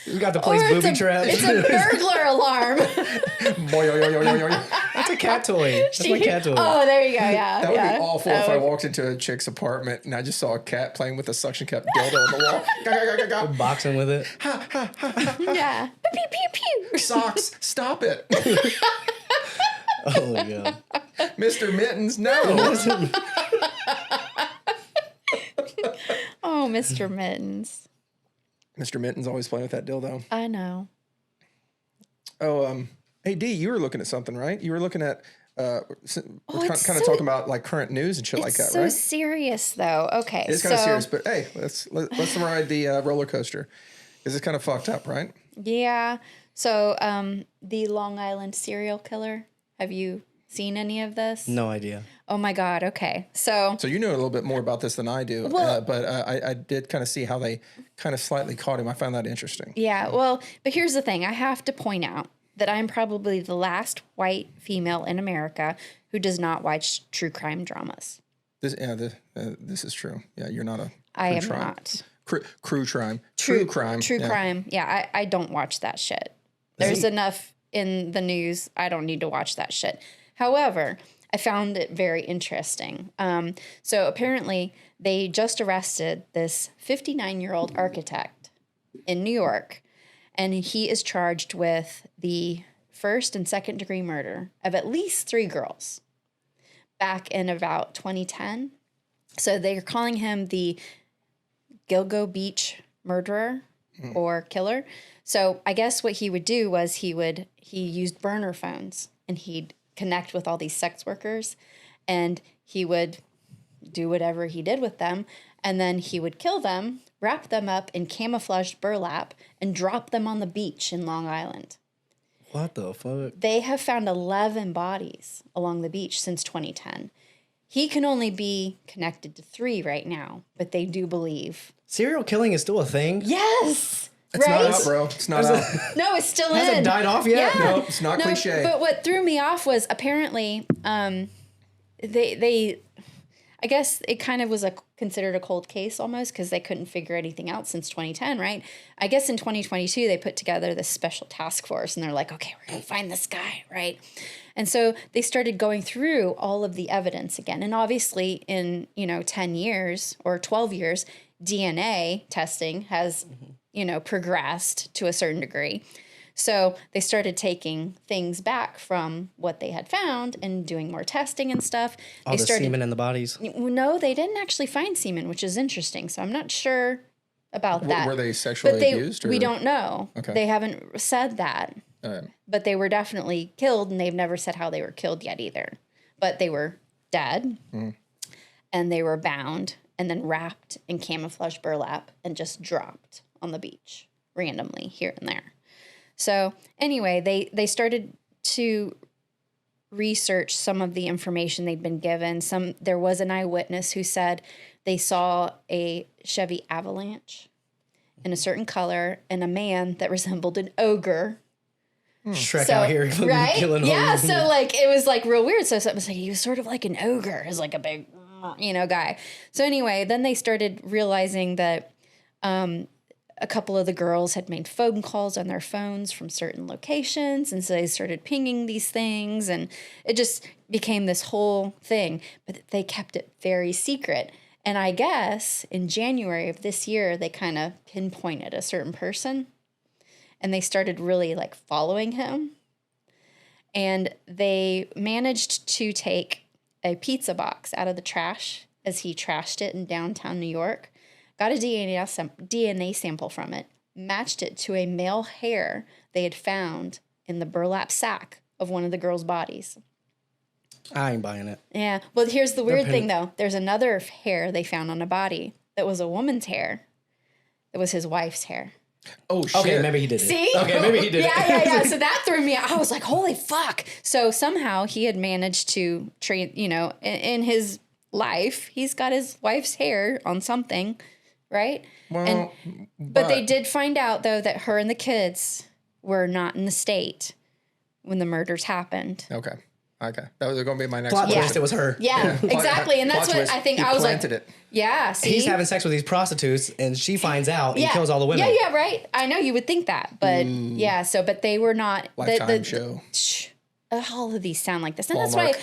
You got the place booby trapped. It's a burglar alarm. That's a cat toy. That's my cat toy. Oh, there you go. Yeah. That would be awful if I walked into a chick's apartment and I just saw a cat playing with a suction cup dildo on the wall. Boxing with it. Yeah. Pew, pew, pew. Socks, stop it. Oh, my God. Mr. Mittens, no. Oh, Mr. Mittens. Mr. Mittens always playing with that dildo. I know. Oh, hey, D, you were looking at something, right? You were looking at, we're kind of talking about like current news and shit like that, right? It's so serious, though. Okay. It's kind of serious, but hey, let's ride the roller coaster. This is kind of fucked up, right? Yeah. So, the Long Island serial killer, have you seen any of this? No idea. Oh my God. Okay. So you know a little bit more about this than I do, but I did kind of see how they kind of slightly caught him. I found that interesting. Yeah. Well, but here's the thing. I have to point out that I'm probably the last white female in America who does not watch true crime dramas. This is true. Yeah, you're not a. I am not. True crime. True crime. True crime. Yeah, I don't watch that shit. There's enough in the news. I don't need to watch that shit. However, I found it very interesting. So apparently they just arrested this 59-year-old architect in New York, and he is charged with the first and second degree murder of at least 3 girls back in about 2010. So they're calling him the Gilgo Beach murderer or killer. So I guess what he would do was he used burner phones, and he'd connect with all these sex workers, and he would do whatever he did with them, and then he would kill them, wrap them up in camouflaged burlap, and drop them on the beach in Long Island. What the fuck? They have found 11 bodies along the beach since 2010. He can only be connected to 3 right now, but they do believe. Serial killing is still a thing? Yes! It's right? not out, bro. It's not out. No, it's still Has in. it died off yet? Yeah. No, it's not cliche. But what threw me off was apparently they I guess it kind of was considered a cold case almost because they couldn't figure anything out since 2010, right? I guess in 2022 they put together this special task force, and they're like, okay, we're going to find this guy, right? And so they started going through all of the evidence again. And obviously in, 10 years or 12 years, DNA testing has, progressed to a certain degree. So they started taking things back from what they had found and doing more testing and stuff. All the semen in the bodies? No, they didn't actually find semen, which is interesting. So I'm not sure about that. Were they sexually abused? Or? We don't know. Okay. They haven't said that. But they were definitely killed, and they've never said how they were killed yet either. But they were dead, and they were bound and then wrapped in camouflage burlap and just dropped on the beach randomly here and there. So anyway, they started to research some of the information they'd been given. There was an eyewitness who said they saw a Chevy Avalanche in a certain color and a man that resembled an ogre. Shrek out here right? killing Yeah, hoes. so like it was like real weird. So it was like he was sort of like an ogre, is like a big, guy. So anyway, then they started realizing that a couple of the girls had made phone calls on their phones from certain locations, and so they started pinging these things, and it just became this whole thing. But they kept it very secret. And I guess in January of this year, they kind of pinpointed a certain person. And they started really like following him. And they managed to take a pizza box out of the trash as he trashed it in downtown New York, got a DNA sample from it, matched it to a male hair they had found in the burlap sack of one of the girls' bodies. I ain't buying it. Yeah. Well, here's the weird thing, though. There's another hair they found on a body that was a woman's hair. It was his wife's hair. Oh, shit. Okay, maybe he did it. See? Okay, maybe he did it. Yeah. So that threw me out. I was like, holy fuck. So somehow he had managed to train, in his life, he's got his wife's hair on something, right? Well, But they did find out, though, that her and the kids were not in the state when the murders happened. Okay. That was going to be my next Plot question. twist, it was her. Yeah, exactly. And that's Plot what twist, I think he I was like. planted it. Yeah, see? He's having sex with these prostitutes, and she finds out and kills all the women. Yeah, right. I know you would think that, but but they were not. Lifetime show. All of these sound like this, and Hallmark.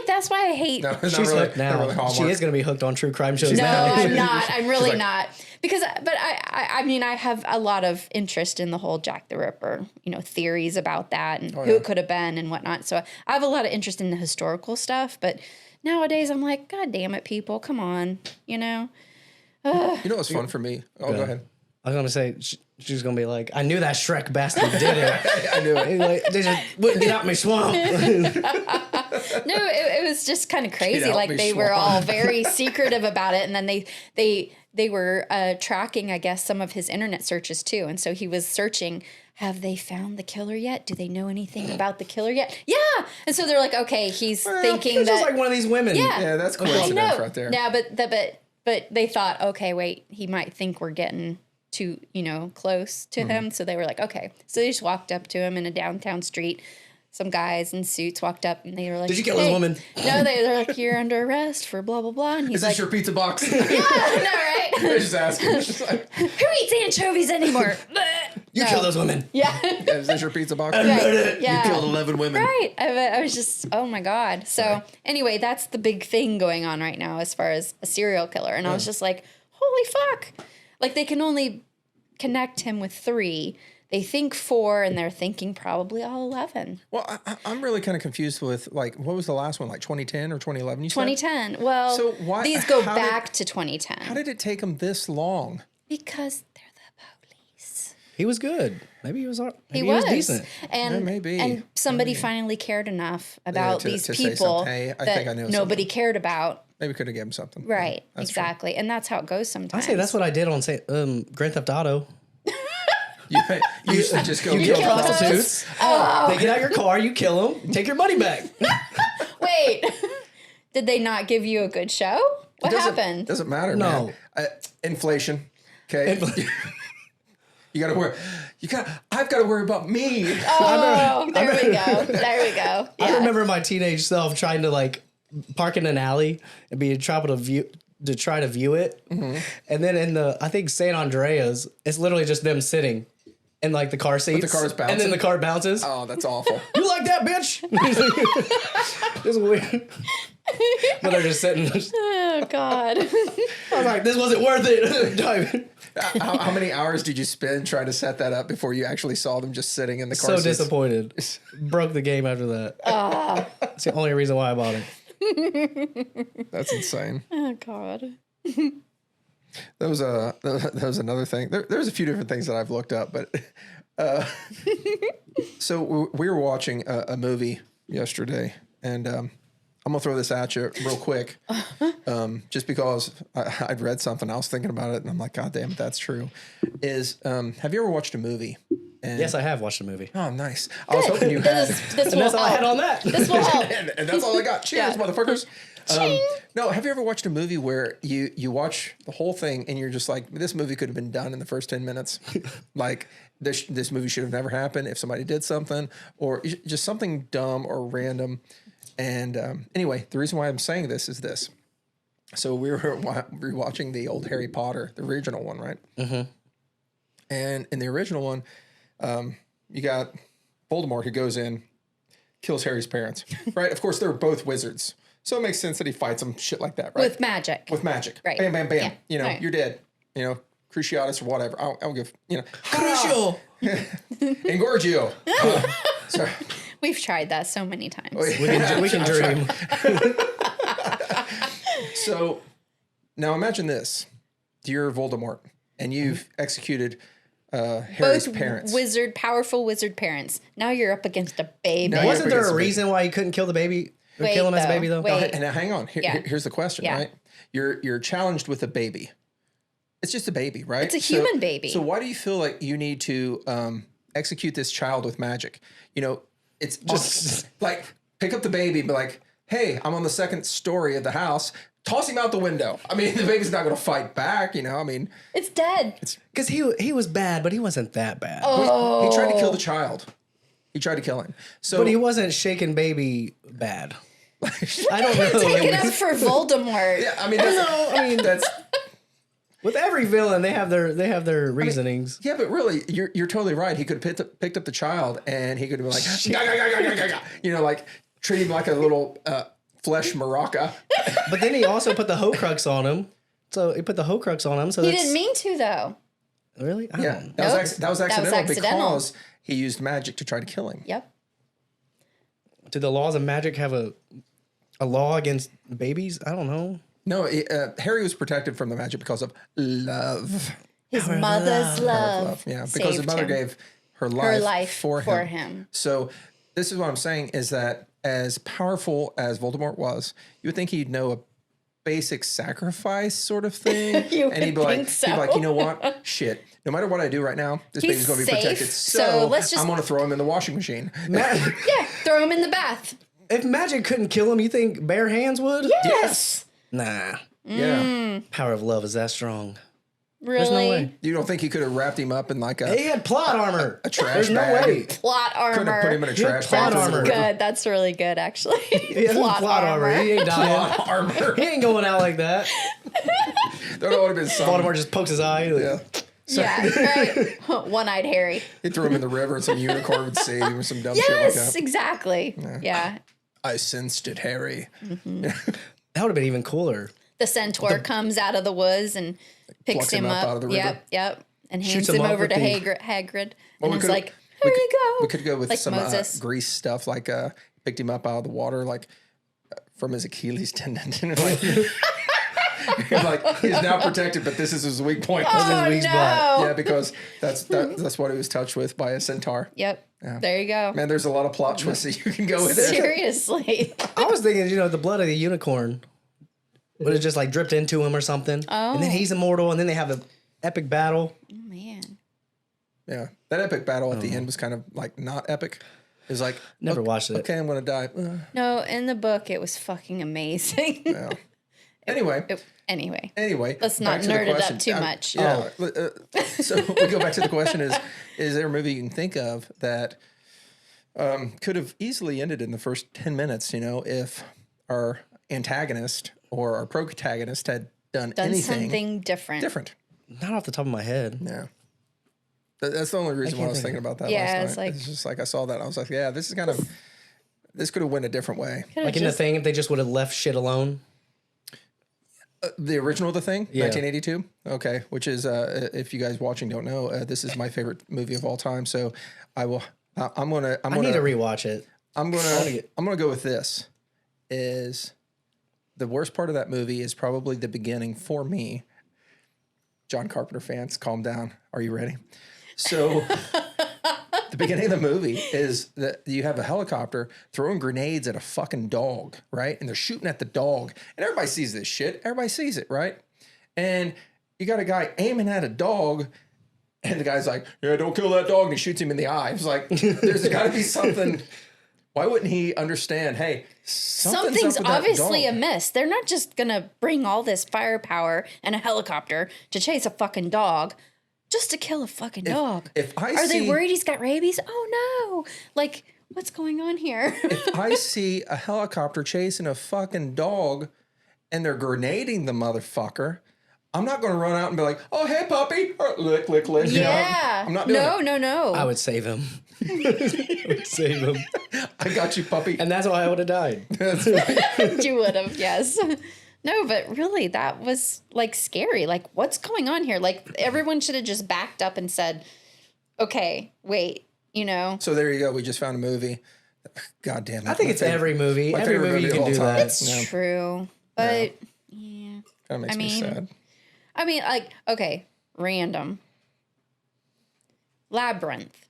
that's why I hate. No, it's She's not really, hooked now. not really Hallmark. She is going to be hooked on true crime shows No, now. I'm not. I'm really like- not. Because, but I mean, I have a lot of interest in the whole Jack the Ripper, theories about that and who it could have been and whatnot. So I have a lot of interest in the historical stuff. But nowadays, I'm like, God damn it, people, come on, You know what's fun for me? Oh, go ahead. I was going to say, she's going to be like, I knew that Shrek bastard did it. I knew it. Like, they just wouldn't get out my swamp. No, it was just kind of crazy. out Like me, they were Schwan. all very secretive about it, and then they were tracking, I guess, some of his internet searches too. And so he was searching. Have they found the killer yet? Do they know anything about the killer yet? Yeah. And so they're like, okay, he's thinking He's that. just like one of these women. Yeah, that's I coincidence know. right there. Yeah, but they thought, okay, wait, he might think we're getting too close to him. So they were like, okay. So they just walked up to him in a downtown street. Some guys in suits walked up and they were like, Did you kill this woman? No, they're like, you're under arrest for blah, blah, blah. And he's Is like, this your pizza box? yeah, I know, right? They're just asking. It's like, Who eats anchovies anymore? You No. kill those women. Yeah. is this your pizza box? Right. Yeah. You killed 11 women. Right. I was just, oh my God. So anyway, that's the big thing going on right now as far as a serial killer. And I was just like, holy fuck. Like they can only connect him with 3. They think 4 and they're thinking probably all 11. Well, I'm really kind of confused with what was the last one? Like 2010 or 2011? You said? 2010. Well, So why- these go how back to 2010. How did it take them this long? Because they're the police. He was good. Maybe he was. Maybe He he was decent. and Yeah, maybe. and somebody finally cared enough about to- these to say people something. Hey, I that think I know nobody cared about. Maybe could have given him something. Right, That's true. exactly, and that's how it goes sometimes. I say that's what I did on Grand Theft Auto. You used to just go You kill kill kill prostitutes. They get out your car. You kill them. Take your money back. Wait, did they not give you a good show? What happened? Doesn't matter. No. Man. Inflation. Okay. You got to worry. I've got to worry about me. Oh, there we go. There we go. I Yeah. remember my teenage self trying to park in an alley and be trying to try to view it. Mm-hmm. And then in I think San Andreas, it's literally just them sitting in the car seats. the car's And then bouncing? the car bounces. Oh, that's awful. You like that, bitch? It's weird. But they're just sitting. Oh God. I was like, this wasn't worth it. How many hours did you spend trying to set that up before you actually saw them just sitting in the car So seats? disappointed. Broke the game after that. That's the only reason why I bought it. That's insane. Oh God. That was another thing. There's a few different things that I've looked up, but so we were watching a movie yesterday, and I'm gonna throw this at you real quick, just because I'd read something, I was thinking about it, and I'm like, God damn it, that's true. Have you ever watched a movie And, Yes, I have watched the movie. Oh, nice. I was hoping you had. This And will that's all I had help. on that. This will help. and that's all I got. Cheers, Yeah. motherfuckers. No, have you ever watched a movie where you watch the whole thing and you're just like, this movie could have been done in the first 10 minutes? Like, this movie should have never happened if somebody did something, or just something dumb or random. And anyway, the reason why I'm saying this is this. So we were rewatching the old Harry Potter, the original one, right? Mm-hmm. And in the original one, you got Voldemort who goes in, kills Harry's parents, right? Of course, they're both wizards. So it makes sense that he fights them, shit like that, right? With magic. With magic. Right. Bam, bam, bam. Yeah. You know, Right. you're dead. You know, Cruciatus or whatever. I don't give, you know. Crucial. Engorgio. Sorry. We've tried that so many times. We can dream. So now imagine this. You're Voldemort and you've executed Harry's Both parents. powerful wizard parents. Now you're up against a baby. Now you're Wasn't there against a a baby. reason why he couldn't kill the baby? Or Wait, kill him as a though. baby, though? Wait. And now hang on. Yeah. Here's the question, Yeah. right? You're challenged with a baby. It's just a baby, right? It's a human baby. So why do you feel like you need to execute this child with magic? You know, it's just like pick up the baby, and be like, hey, I'm on the second story of the house. Toss him out the window. I mean, the baby's not going to fight back, you know? I mean, It's dead. Because he was bad, but he wasn't that bad. Oh. he tried to kill the child. He tried to kill him. So But he wasn't shaking baby bad. I don't know. Take it up for Voldemort. yeah, I mean, that's, With every villain, they have their reasonings. yeah, but really, you're totally right. He could have picked up the child and he could have been like, "Gah, gah, gah, gah, gah, gah," you know, like treat him like a little flesh maraca. But then he also put the Horcrux on him. So he put the Horcrux on him. So He that's, didn't mean to, though. really? I Yeah, don't know. that was Nope. that was That was accidental accidental. because he used magic to try to kill him. Yep. Do the laws of magic have a law against babies? I don't know. No, Harry was protected from the magic because of love. His mother's love. Love, yeah, because his saved mother him. gave her life, life for him. for him. So this is what I'm saying is that as powerful as Voldemort was, you would think he'd know a basic sacrifice sort of thing. You and he'd be would like, think so. he'd be like, you know what? Shit. No matter what I do right now, this He's baby's going to be safe, protected. so So let's just- I'm going to throw him in the washing machine. Yeah, throw him in the bath. If magic couldn't kill him, you think bare hands would? Yes. Nah. Yeah. Power of love is that strong. Really? There's no way. You don't think he could have wrapped him up in like a He had plot armor. a trash There's no bag? way. Plot Couldn't have put him armor. in a He had trash plot bag. armor. Good. That's really good, actually. He has plot armor. He ain't dying. Plot armor. He ain't going out like that. There would have been some. Voldemort just pokes his eye. Like, Yeah. Yeah, right. One-eyed Harry. He threw him in the river and some unicorn would save him or some dumb shit like Yes, that. exactly. Yeah. I sensed it, Harry. That would have been even cooler. The centaur comes out of the woods and picks Plucks him him up up. out of the river. Yep. And hands Shoots him him up over with to the- Hagrid. Well, And we is could- like, here you go. We could go with like some Moses. grease stuff, like picked him up out of the water, like from his Achilles tendon. like he's now protected, but this is his weak point. Oh, weak no. spot. Yeah, because that's what he was touched with by a centaur. Yep. There you go. Man, there's a lot of plot twists that you can go with there. Seriously. I was thinking, the blood of the unicorn would have just like dripped into him or something. And then he's immortal, and then they have an epic battle. Oh, man. Yeah, that epic battle at the end was kind of like not epic. It was like Never watched it. Okay, I'm gonna die. No, in the book, it was fucking amazing. Yeah. Anyway. Anyway. Let's back not to the nerd it up question. too much. Yeah. So we go back to the question: Is there a movie you can think of that could have easily ended in the first 10 minutes? If our antagonist or our protagonist had done anything something different. Not off the top of my head. Yeah. That's the only reason why I was thinking about that Yeah, last night. it's like- It's just like I saw that. I was like, yeah, this could have went a different way. Could've Like in the just- thing, if they just would have left shit alone. The original of The Thing, Yeah. 1982. Okay, which is if you guys watching don't know, this is my favorite movie of all time. So I will. I'm gonna. I need to rewatch it. I'm gonna go with this. Is the worst part of that movie is probably the beginning for me. John Carpenter fans, calm down. Are you ready? So the beginning of the movie is that you have a helicopter throwing grenades at a fucking dog, right? And they're shooting at the dog. And everybody sees this shit. Everybody sees it, right? And you got a guy aiming at a dog And the guy's like, yeah, don't kill that dog. And he shoots him in the eye. It's like, there's got to be something. Why wouldn't he understand? Hey, something's obviously amiss. They're not just going to bring all this firepower and a helicopter to chase a fucking dog just to kill a fucking dog. Are they worried he's got rabies? Oh, no. Like, what's going on here? If I see a helicopter chasing a fucking dog and they're grenading the motherfucker, I'm not going to run out and be like, oh, hey, puppy. Or lick, lick, lick. Yeah. I'm not doing it. No. I would save him. I would save him. I got you, puppy. And that's why I would have died. That's right. You would have, yes. No, but really, that was like scary. Like, what's going on here? Like, everyone should have just backed up and said, okay, wait, you know? So there you go. We just found a movie. God damn it. I think it's every movie. Every movie you can do that. It's true. But, yeah. That makes me sad. I mean, like, okay, random. Labyrinth.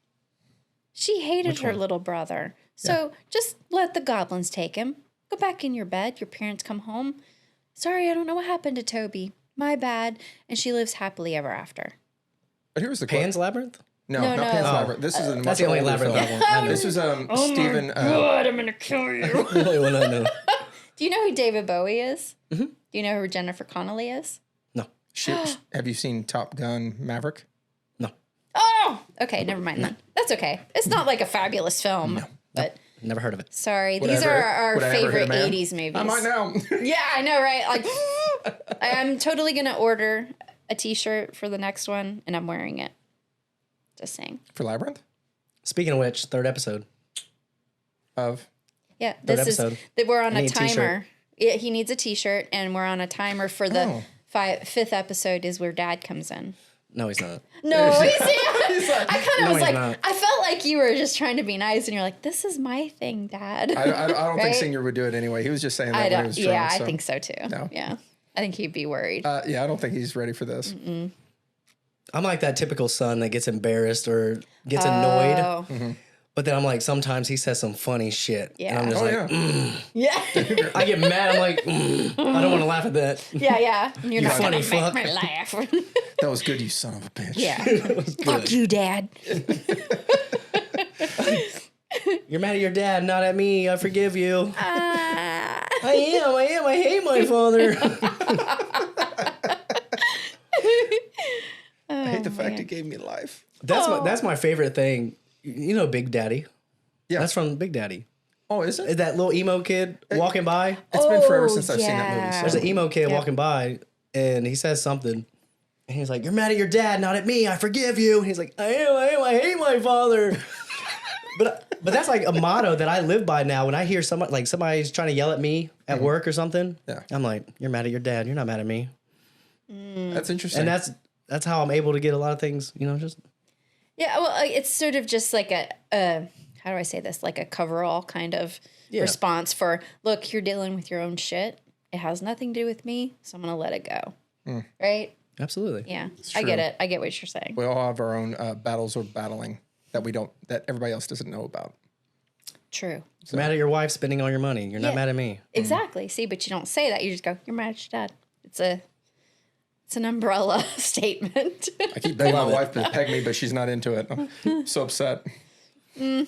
She hated her little brother. So just let the goblins take him. Go back in your bed. Your parents come home. Sorry, I don't know what happened to Toby. My bad. And she lives happily ever after. But here's the Pan's Labyrinth? No, not Pan's Labyrinth. This is a much that's the only older Labyrinth film. I know. This was Stephen. God, I'm going to kill you. The only one I know. Do you know who David Bowie is? Mm-hmm. Do you know who Jennifer Connelly is? No. Have you seen Top Gun Maverick? No. Oh, okay. Never mind that. That's okay. It's not like a fabulous film, but Never heard of it. sorry. These are our favorite 80s movies. I might now. Yeah, I know, right? Like, I'm totally going to order a t-shirt for the next one, and I'm wearing it. Just saying. For Labyrinth? Speaking of which, third episode. Of? Yeah, Third this episode. is that we're on I a need a t-shirt. timer. Yeah, he needs a t-shirt, and we're on a timer for the fifth episode is where Dad comes in. No, he's not. No, he's like, I kind of was he's like, not. I felt like you were just trying to be nice, and you're like, this is my thing, Dad. I don't Right? think Senior would do it anyway. He was just saying that I when he don't. was drunk. Yeah, so. I think so too. No. Yeah, I think he'd be worried. Yeah, I don't think he's ready for this. Mm-mm. I'm like that typical son that gets embarrassed or gets annoyed. Oh. Mm-hmm. But then I'm like, sometimes he says some funny shit. Yeah. And I'm just Yeah. I get mad. I'm like, I don't want to laugh at that. Yeah. You're not funny gonna fuck. make me laugh. That was good, you son of a bitch. Yeah. Fuck you, Dad. You're mad at your dad, not at me. I forgive you. Ah. I am. I hate my father. I hate the fact he gave me life. That's my favorite thing. You know Big Daddy? Yeah. That's from Big Daddy. Oh, is it? That little emo kid walking by. It's been forever since I've seen that movie. yeah. So. There's an emo kid walking by, and he says something. And he's like, you're mad at your dad, not at me. I forgive you. And he's like, I am. I hate my father. But that's like a motto that I live by now. When I hear somebody's trying to yell at me at work or something, I'm like, you're mad at your dad. You're not mad at me. That's interesting. And that's how I'm able to get a lot of things, just. Yeah, well, it's sort of just like a how do I say this? Like a coverall kind of response for, look, you're dealing with your own shit. It has nothing to do with me, so I'm going to let it go. Right? Absolutely. Yeah, I get it. I get what you're saying. We all have our own battles we're battling that everybody else doesn't know about. True. So. Mad at your wife spending all your money. You're not mad at me. Exactly. See, but you don't say that. You just go, you're mad at your dad. It's an umbrella statement. I keep begging my wife to peg me, but she's not into it. I'm so upset. You're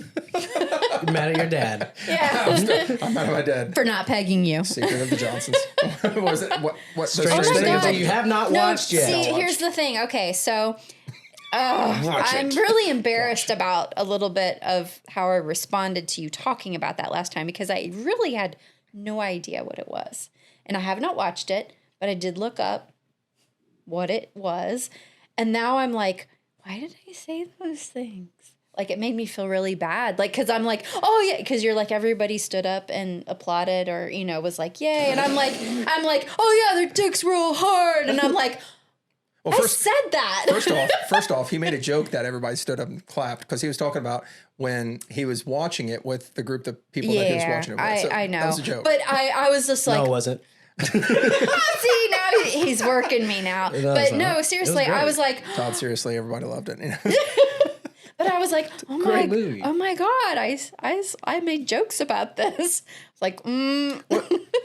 mad at your dad. Yeah. I'm mad at my dad. For not pegging you. Secret of the Johnsons. What was it? What Stranger Oh my Things God. that you have not watched yet. See, here's the thing. Okay, so I'm really embarrassed about a little bit of how I responded to you talking about that last time because I really had no idea what it was. And I have not watched it, but I did look up what it was. And now I'm like, why did I say those things? Like, it made me feel really bad. Like, because I'm like, oh, yeah, because you're like, everybody stood up and applauded or, was like, yay. And I'm like, oh, yeah, their dicks were all hard. And I'm like, well, I said that. First off, he made a joke that everybody stood up and clapped because he was talking about when he was watching it with the group of people that he was watching it with. So I know. That was a joke. But I was just like, No, it wasn't. see, now he's working me now. But no, seriously, I was like, Todd, seriously, everybody loved it. but I was like, oh Great movie. my God, I made jokes about this. It's like,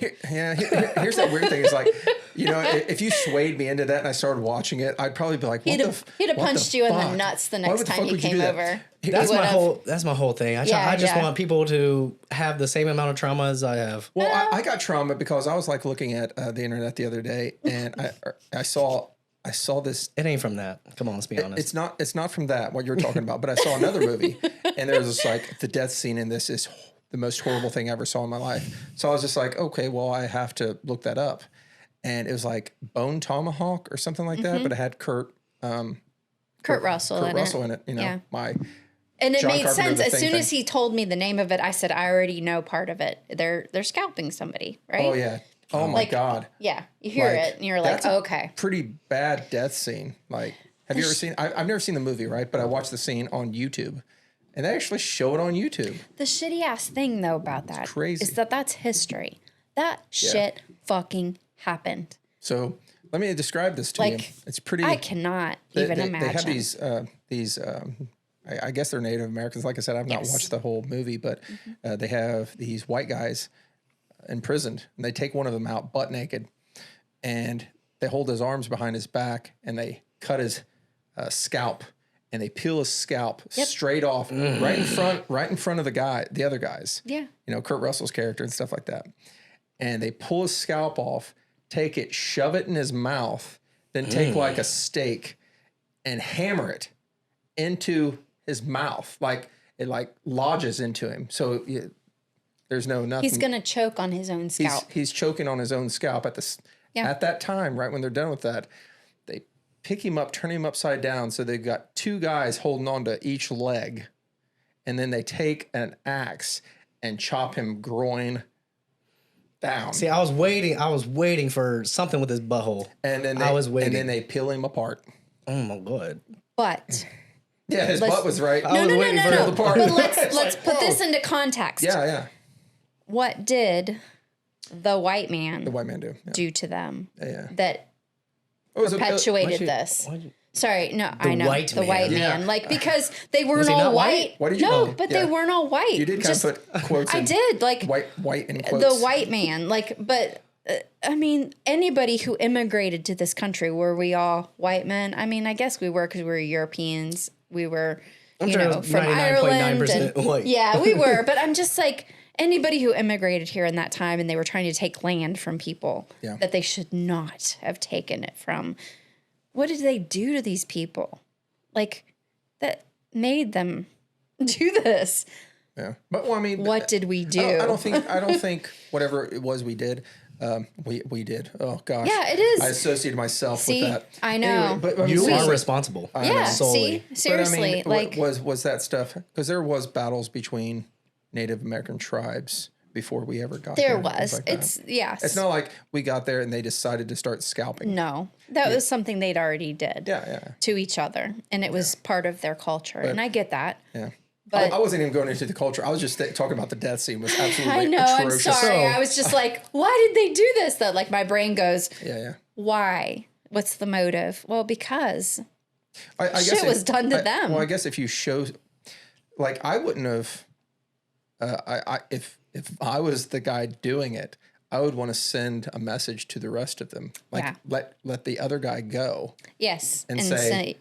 Here's that weird thing. Is like, if you swayed me into that and I started watching it, I'd probably be like, He'd have punched you in the nuts the next time he came over. That's my whole thing. I just want people to have the same amount of trauma as I have. Well, I got trauma because I was like looking at the internet the other day, and I saw this. It ain't from that. Come on, let's be honest. It's not from that what you're talking about. But I saw another movie, and there was this like the death scene in this is the most horrible thing I ever saw in my life. So I was just like, okay, well, I have to look that up, and it was like Bone Tomahawk or something like that, but it had Kurt Russell in it. And it John made Carpenter, sense. the As same soon thing. as he told me the name of it, I said, I already know part of it. They're scalping somebody, right? Oh yeah. Oh my God. Yeah. You hear it and you're like, that's a okay. pretty bad death scene. Like, have you ever seen? I've never seen the movie, right? But I watched the scene on YouTube, and they actually show it on YouTube. The shitty ass thing though about that crazy. is that's history. That shit fucking happened. So let me describe this to you. It's pretty. I cannot even imagine. They have these. I guess they're Native Americans. Like I said, I've not watched the whole movie, but they have these white guys imprisoned, and they take one of them out butt naked, and they hold his arms behind his back, and they cut his scalp, and they peel his scalp straight off right in front of the other guys. Yeah. Kurt Russell's character and stuff like that. And they pull his scalp off, take it, shove it in his mouth, then take like a steak and hammer it into his mouth. Like it like lodges into him. So there's nothing. He's going to choke on his own scalp. He's choking on his own scalp at that time, right when they're done with that. They pick him up, turn him upside down. So they've got two guys holding on to each leg. And then they take an axe and chop him groin down. See, I was waiting for something with his butthole. And then and then they peel him apart. Oh my God. But yeah, his butt was right. No. But let's put this into context. Yeah. What did the white man do to them? Yeah. That perpetuated this. Sorry, no, I know the white man. Like because they weren't all white. What did you No, but they weren't all white. You did kind of put quotes. I did like white in quotes. The white man, like, but. I mean, anybody who immigrated to this country, were we all white men? I mean, I guess we were because we were Europeans. We were, from Ireland. And, yeah, we were. But I'm just like, anybody who immigrated here in that time and they were trying to take land from people that they should not have taken it from. What did they do to these people? Like, that made them do this. Yeah. But, well, I mean. What did we do? I don't think whatever it was we did. We did. Oh gosh. Yeah, it is. I associated myself with that. I know. Anyway, but I mean, you are responsible. Yeah. See, seriously, but I mean, was that stuff? Because there was battles between Native American tribes before we ever got there. There was. Like It's not like we got there and they decided to start scalping. No, that was something they'd already did. Yeah. To each other, and it was part of their culture, and I get that. Yeah. But I wasn't even going into the culture. I was just talking about the death scene was absolutely I know. atrocious. I'm sorry. I was just like, why did they do this? That like my brain goes, why? What's the motive? Well, because I guess shit was done to them. Well, I guess if you show, like, I wouldn't have. If I was the guy doing it, I would want to send a message to the rest of them, like let the other guy go. Yes, and say,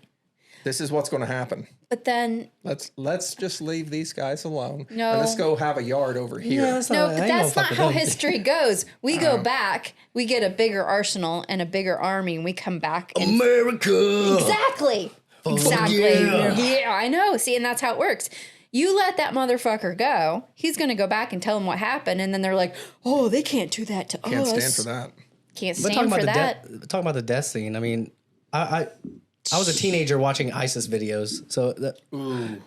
this is what's going to happen. But then let's just leave these guys alone. No, and let's go have a yard over here. Yeah, but that's not how history goes. We go back, we get a bigger arsenal and a bigger army, and we come back. And America. Exactly. Yeah, I know. See, and that's how it works. You let that motherfucker go, he's going to go back and tell them what happened, and then they're like, "Oh, they can't do that to us." Can't stand for that. Can't stand for that. Talking about the death scene. I mean, I was a teenager watching ISIS videos, so that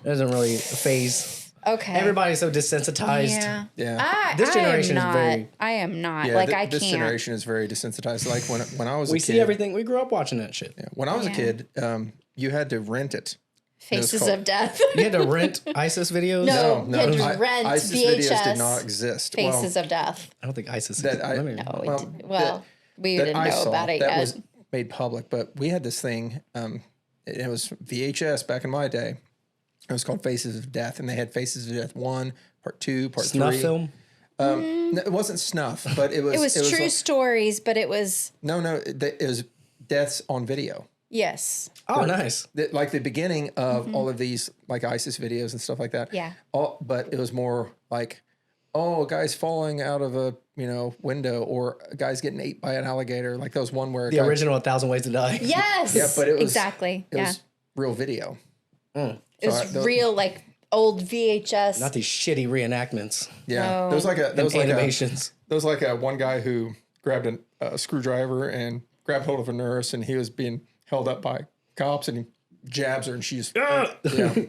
doesn't really phase. Okay. Everybody's so desensitized. Yeah. This generation is very. I am not. Yeah, like, I can't. This generation is very desensitized. Like, when I was a kid. We see everything. We grew up watching that shit. Yeah. When I was a kid, you had to rent it. Faces of Death. You had to rent ISIS videos? No, you had to rent ISIS VHS videos did not exist. Faces of Death. I don't think ISIS that we didn't know about it that yet. was made public, but we had this thing. It was VHS back in my day. It was called Faces of Death, and they had Faces of Death 1, Part 2, Part 3. Snuff film? No, it wasn't snuff, but it was. It was true like, stories, but it was no. It was deaths on video. yes. Oh, nice. Like the beginning of all of these like ISIS videos and stuff like that. Yeah. But it was more like, oh, a guy's falling out of a window, or a guy's getting ate by an alligator. Like there was one where The original 1,000 Ways to Die. Yes. Yeah, but it was exactly. It was real video. It was real, like old VHS. Not these shitty reenactments. Yeah, No. there was like a Animations. there was like a one guy who grabbed a screwdriver and grabbed hold of a nurse, and he was being held up by cops, and he jabs her, and she's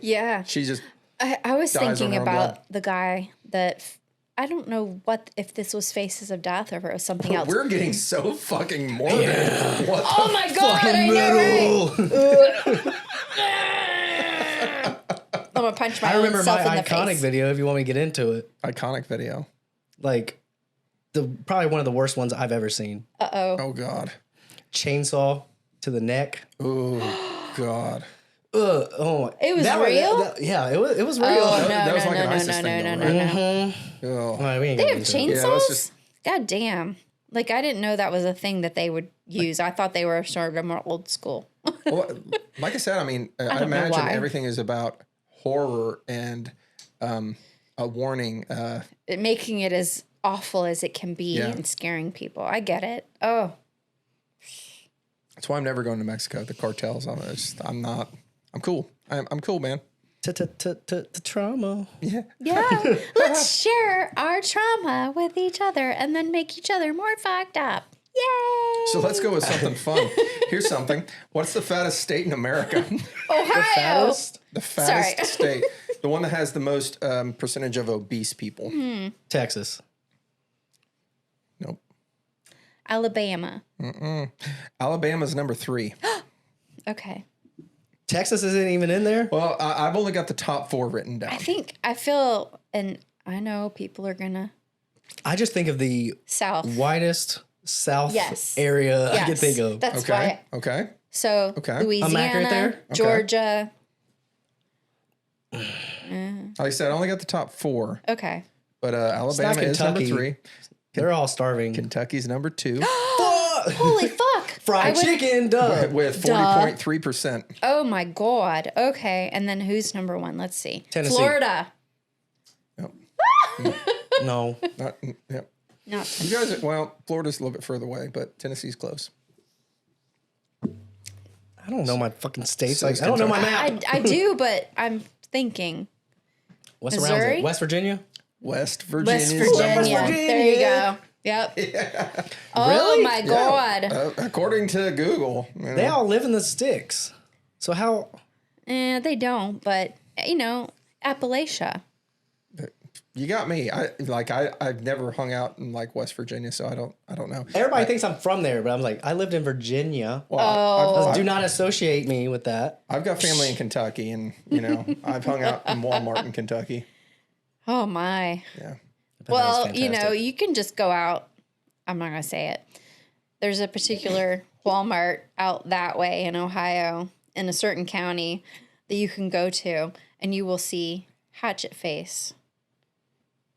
Yeah. she just I was dies on thinking her own about blood. the guy that I don't know if this was Faces of Death or if it was something else. we're getting so fucking morbid. What Oh my god! I know, right? I'm gonna punch my I own remember self my in the iconic face. video if you want me to get into it. iconic video? Like, probably one of the worst ones I've ever seen. Oh god. Chainsaw to the neck. Oh god. Oh, It was that real? yeah, it was real. Oh no! That was no! like No! an No! ISIS No! thing, No! though, No! right? No! Oh. All right, we ain't They gonna have get into it. chainsaws. Yeah, let's just- God damn! Like I didn't know that was a thing that they would use. I thought they were sort of more old school. Well, like I said, I mean, I don't know imagine why. everything is about horror and a warning. Making it as awful as it can be Yeah. and scaring people. I get it. Oh, That's why I'm never going to Mexico. The cartels. I'm not. I'm cool. I'm cool, man. The trauma. Yeah. yeah. Let's share our trauma with each other and then make each other more fucked up. Yay! So let's go with something fun. Here's something. What's the fattest state in America? Ohio. Fattest? The fattest Sorry. state. The one that has the most percentage of obese people. Texas. Nope. Alabama. Alabama's number 3. Okay. Texas isn't even in there. Well, I've only got the top 4 written down. I feel, and I know people are gonna I just think of the south. widest south Yes. area I can Yes. think of. That's Okay. why. Okay. So Okay. Louisiana, I'm accurate there? Okay. Georgia. Like I said, I only got the top 4, Okay. but Alabama is number Kentucky. 3. They're all starving. Kentucky's number 2 Holy fuck! Fried chicken, duh. with 40.3%. Oh my god. Okay, and then who's number 1? Let's see. Tennessee. Florida. Yep. No. Not, yep. Not You guys, well, Florida's a little bit further away, but Tennessee's close. I don't know my fucking states. So Like, I don't know my Kentucky. map. I do, but I'm thinking What's Missouri? around it? West Virginia? West Virginia's West Virginia. Virginia. There you go. Yep. Oh Really? my god. according to Google. They all live in the sticks. So how? They don't, but Appalachia. You got me. I've never hung out in like West Virginia, so I don't know. Everybody thinks I'm from there, but I'm like, I lived in Virginia. Well, Do not associate me with that. I've got family in Kentucky, and I've hung out in Walmart in Kentucky. Oh my. Yeah. Well, fantastic. you can just go out. I'm not going to say it. There's a particular Walmart out that way in Ohio in a certain county that you can go to, and you will see Hatchet Face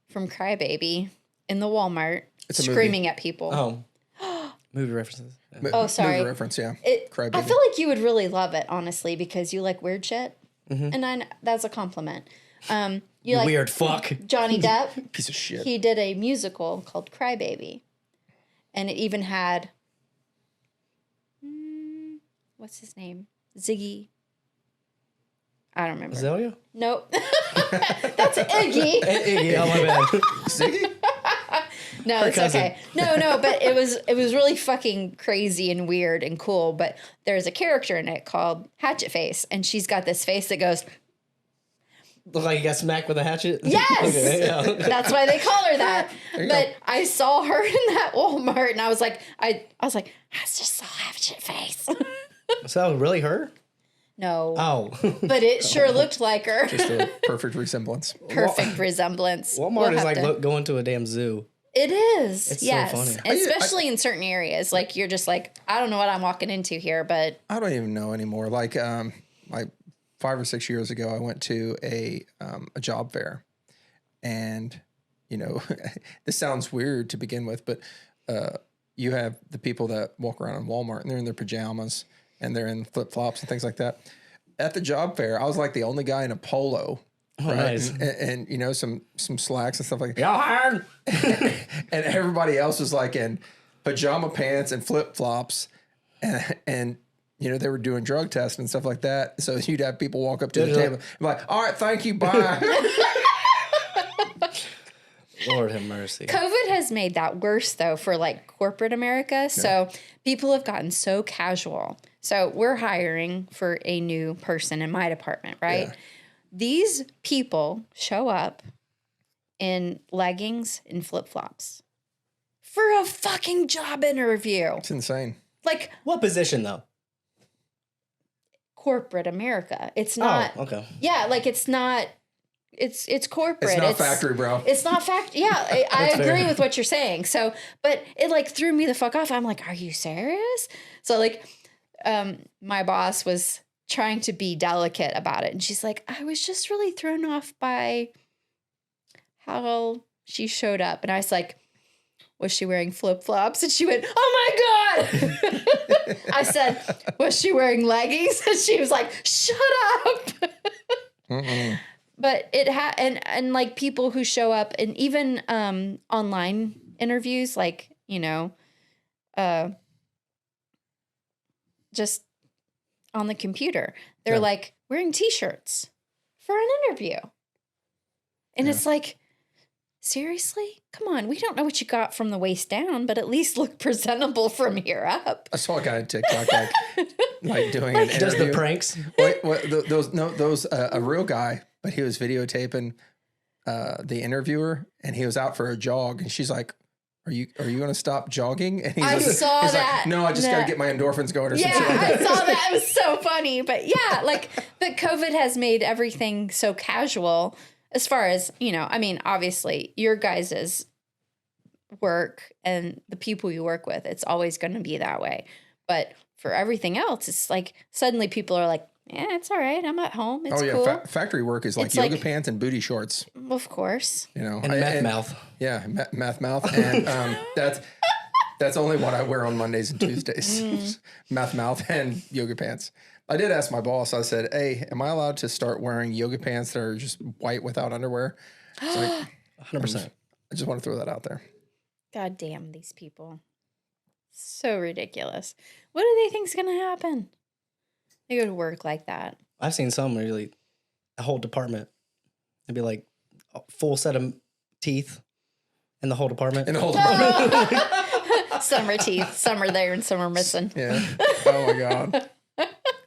from Crybaby in the Walmart It's a movie. screaming at people. Oh, movie references. Oh, sorry. Movie reference, yeah. I Crybaby. feel like you would really love it, honestly, because you like weird shit. And that's a compliment. You like Weird fuck. Johnny Depp? Piece of shit. He did a musical called Crybaby. And it even had, what's his name? Ziggy. I don't remember. Azalea? Nope. That's Iggy. Iggy, oh my bad. Ziggy? No, it's cousin. okay. No, but it was really fucking crazy and weird and cool. But there's a character in it called Hatchet Face, and she's got this face that goes, Look like you got smacked with a hatchet? yes! Okay, yeah. That's why they call her that. you But go. I saw her in that Walmart, and I was like, I just saw Hatchet Face. So that was really her? No, Oh. but it sure looked like her. Just a perfect resemblance. Perfect resemblance. Walmart We'll is have like to- going to a damn zoo. It is. It's so yes. funny. Especially in certain areas. Like you're just like, I don't know what I'm walking into here, but I don't even know anymore. Like 5 or 6 years ago, I went to a job fair, and you know, this sounds weird to begin with, but you have the people that walk around in Walmart and they're in their pajamas and they're in flip flops and things like that. At the job fair, I was like the only guy in a polo. Oh, right? nice. And you know, some slacks and stuff like that. Y'all hired? And everybody else was like in pajama pants and flip flops. And you know, they were doing drug tests and stuff like that. So you'd have people walk up to the table and be like, all right, thank you, bye. Lord have mercy. COVID has made that worse though for like corporate America. So people have gotten so casual. So we're hiring for a new person in my department, right? Yeah. These people show up in leggings and flip-flops for a fucking job interview. It's insane. Like What position though? corporate America. It's not. Oh, okay. Yeah, like it's not. It's corporate. It's not factory, bro. It's not factory. Yeah, I agree with what you're saying. So, but it like threw me the fuck off. I'm like, are you serious? So like, my boss was trying to be delicate about it, and she's like, I was just really thrown off by how she showed up, and I was like, was she wearing flip flops? And she went, oh my God. I said, was she wearing leggings? And she was like, shut up. But it and like people who show up and even online interviews, like, you know, just on the computer, they're like wearing t-shirts for an interview. And it's like, seriously? Come on. We don't know what you got from the waist down, but at least look presentable from here up. I saw a guy on TikTok like doing an interview. Does the pranks? Those a real guy, but he was videotaping the interviewer, and he was out for a jog, and she's like, "Are you going to stop jogging?" And he's saw that. Like, no, I just got to get my endorphins going or something like that. I saw that. It was so funny. But yeah, like, but COVID has made everything so casual as far as, you know, I mean, obviously your guys' work and the people you work with, it's always going to be that way. But for everything else, it's like suddenly people are like, yeah, it's all right. I'm at home. It's cool. Factory work is like It's yoga like- pants and booty shorts. Of course. You know, And meth mouth. Yeah, meth mouth, and that's only what I wear on Mondays and Tuesdays. Meth mouth and yoga pants. I did ask my boss. I said, "Hey, am I allowed to start wearing yoga pants that are just white without underwear?" It's like, 100%. I just want to throw that out there. God damn these people. So ridiculous. What do they think's going to happen? They go to work like that. I've seen some really, a whole department. It'd be like a full set of teeth in the whole department. In the whole department. Some are teeth, some are there, and some are missing. Yeah. Oh my God.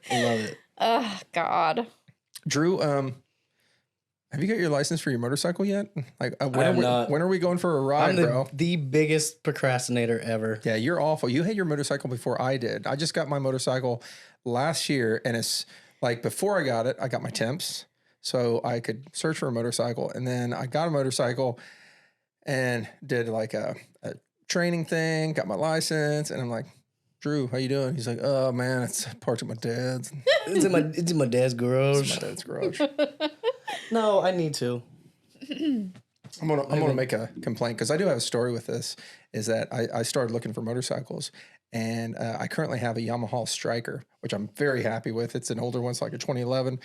I love it. Oh, God. Drew, have you got your license for your motorcycle yet? Like, when are we going for a ride, I'm bro? the biggest procrastinator ever. Yeah, you're awful. You had your motorcycle before I did. I just got my motorcycle last year, and it's like before I got it, I got my temps so I could search for a motorcycle, and then I got a motorcycle and did like a training thing, got my license, and I'm like, Drew, how you doing? He's like, oh man, it's parked at my dad's. It's in my dad's garage. My dad's garage. No, I need to. I'm gonna make a complaint because I do have a story with this. Is that I started looking for motorcycles, and I currently have a Yamaha Striker, which I'm very happy with. It's an older one, it's like a 2011.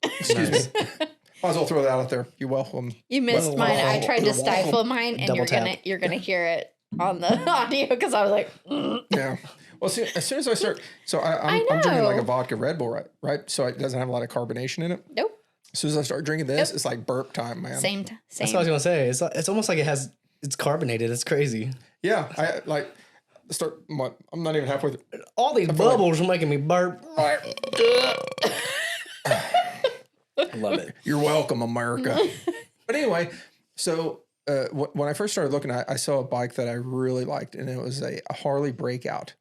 Excuse me. Might as well throw that out there. You're welcome. You missed mine. I tried to stifle mine, and Double you're gonna hear it on the audio because I was like, Yeah. Well, as soon as I start, so I'm drinking like a vodka Red Bull, right? So it doesn't have a lot of carbonation in it. nope. As soon as I start drinking this, it's like burp time, man. Same. That's what I was gonna say. It's almost like it's carbonated. It's crazy. Yeah, I like start. I'm not even halfway through. All these bubbles are making me burp. Love it. You're welcome, America. But anyway, so when I first started looking, I saw a bike that I really liked, and it was a Harley Breakout.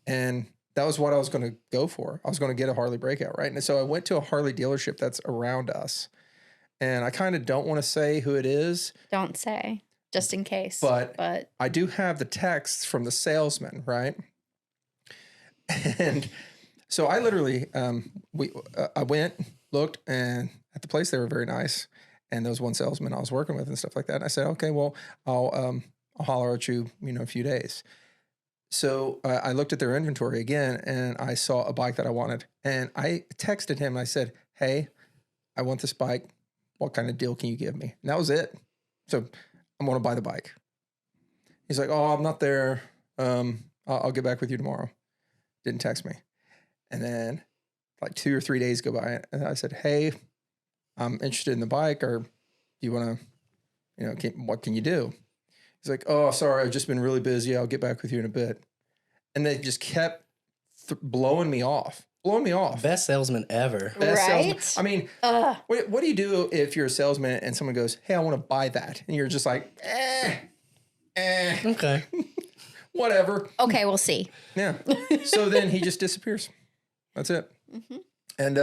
And that was what I was going to go for. I was going to get a Harley Breakout, right? And so I went to a Harley dealership that's around us. And I kind of don't want to say who it is. Don't say, just in case. But I do have the texts from the salesman, right? And so I literally, I went, looked, and at the place they were very nice. and there was one salesman I was working with and stuff like that. And I said, okay, well, I'll holler at you, a few days. So I looked at their inventory again, and I saw a bike that I wanted. And I texted him. And I said, hey, I want this bike. What kind of deal can you give me? And that was it. So I'm going to buy the bike. He's like, oh, I'm not there. I'll get back with you tomorrow. Didn't text me. And then like 2 or 3 days go by, and I said, hey, I'm interested in the bike, or you want to, what can you do? He's like, oh, sorry, I've just been really busy. I'll get back with you in a bit. And they just kept blowing me off. Best salesman ever. Best Right? salesman. I mean, what do you do if you're a salesman and someone goes, hey, I want to buy that? And you're just like, Okay. whatever. Okay, we'll see. Yeah. So then he just disappears. That's it. Mm-hmm. And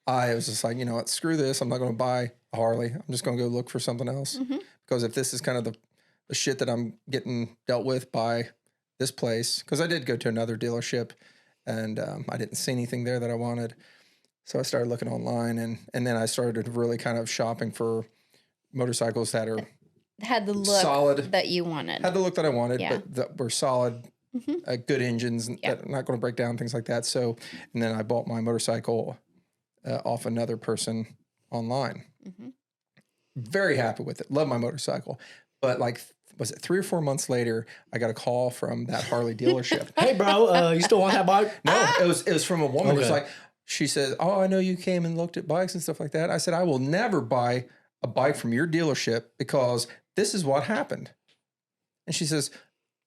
I was just like, you know what, screw this. I'm not going to buy a Harley. I'm just going to go look for something else. Mm-hmm. Because if this is kind of the shit that I'm getting dealt with by this place, because I did go to another dealership and I didn't see anything there that I wanted. So I started looking online, and then I started really kind of shopping for motorcycles that are Had the look solid, that you wanted. had the look that I wanted, Yeah. but that were solid, good engines and that are not going to break down, things like that. So, and then I bought my motorcycle off another person online. Mm-hmm. Very happy with it. Love my motorcycle. But like, was it 3 or 4 months later, I got a call from that Harley dealership. Hey, bro, you still want that bike? No, it was from a woman. It was Okay. like, she says, oh, I know you came and looked at bikes and stuff like that. I said, I will never buy a bike from your dealership because this is what happened. And she says,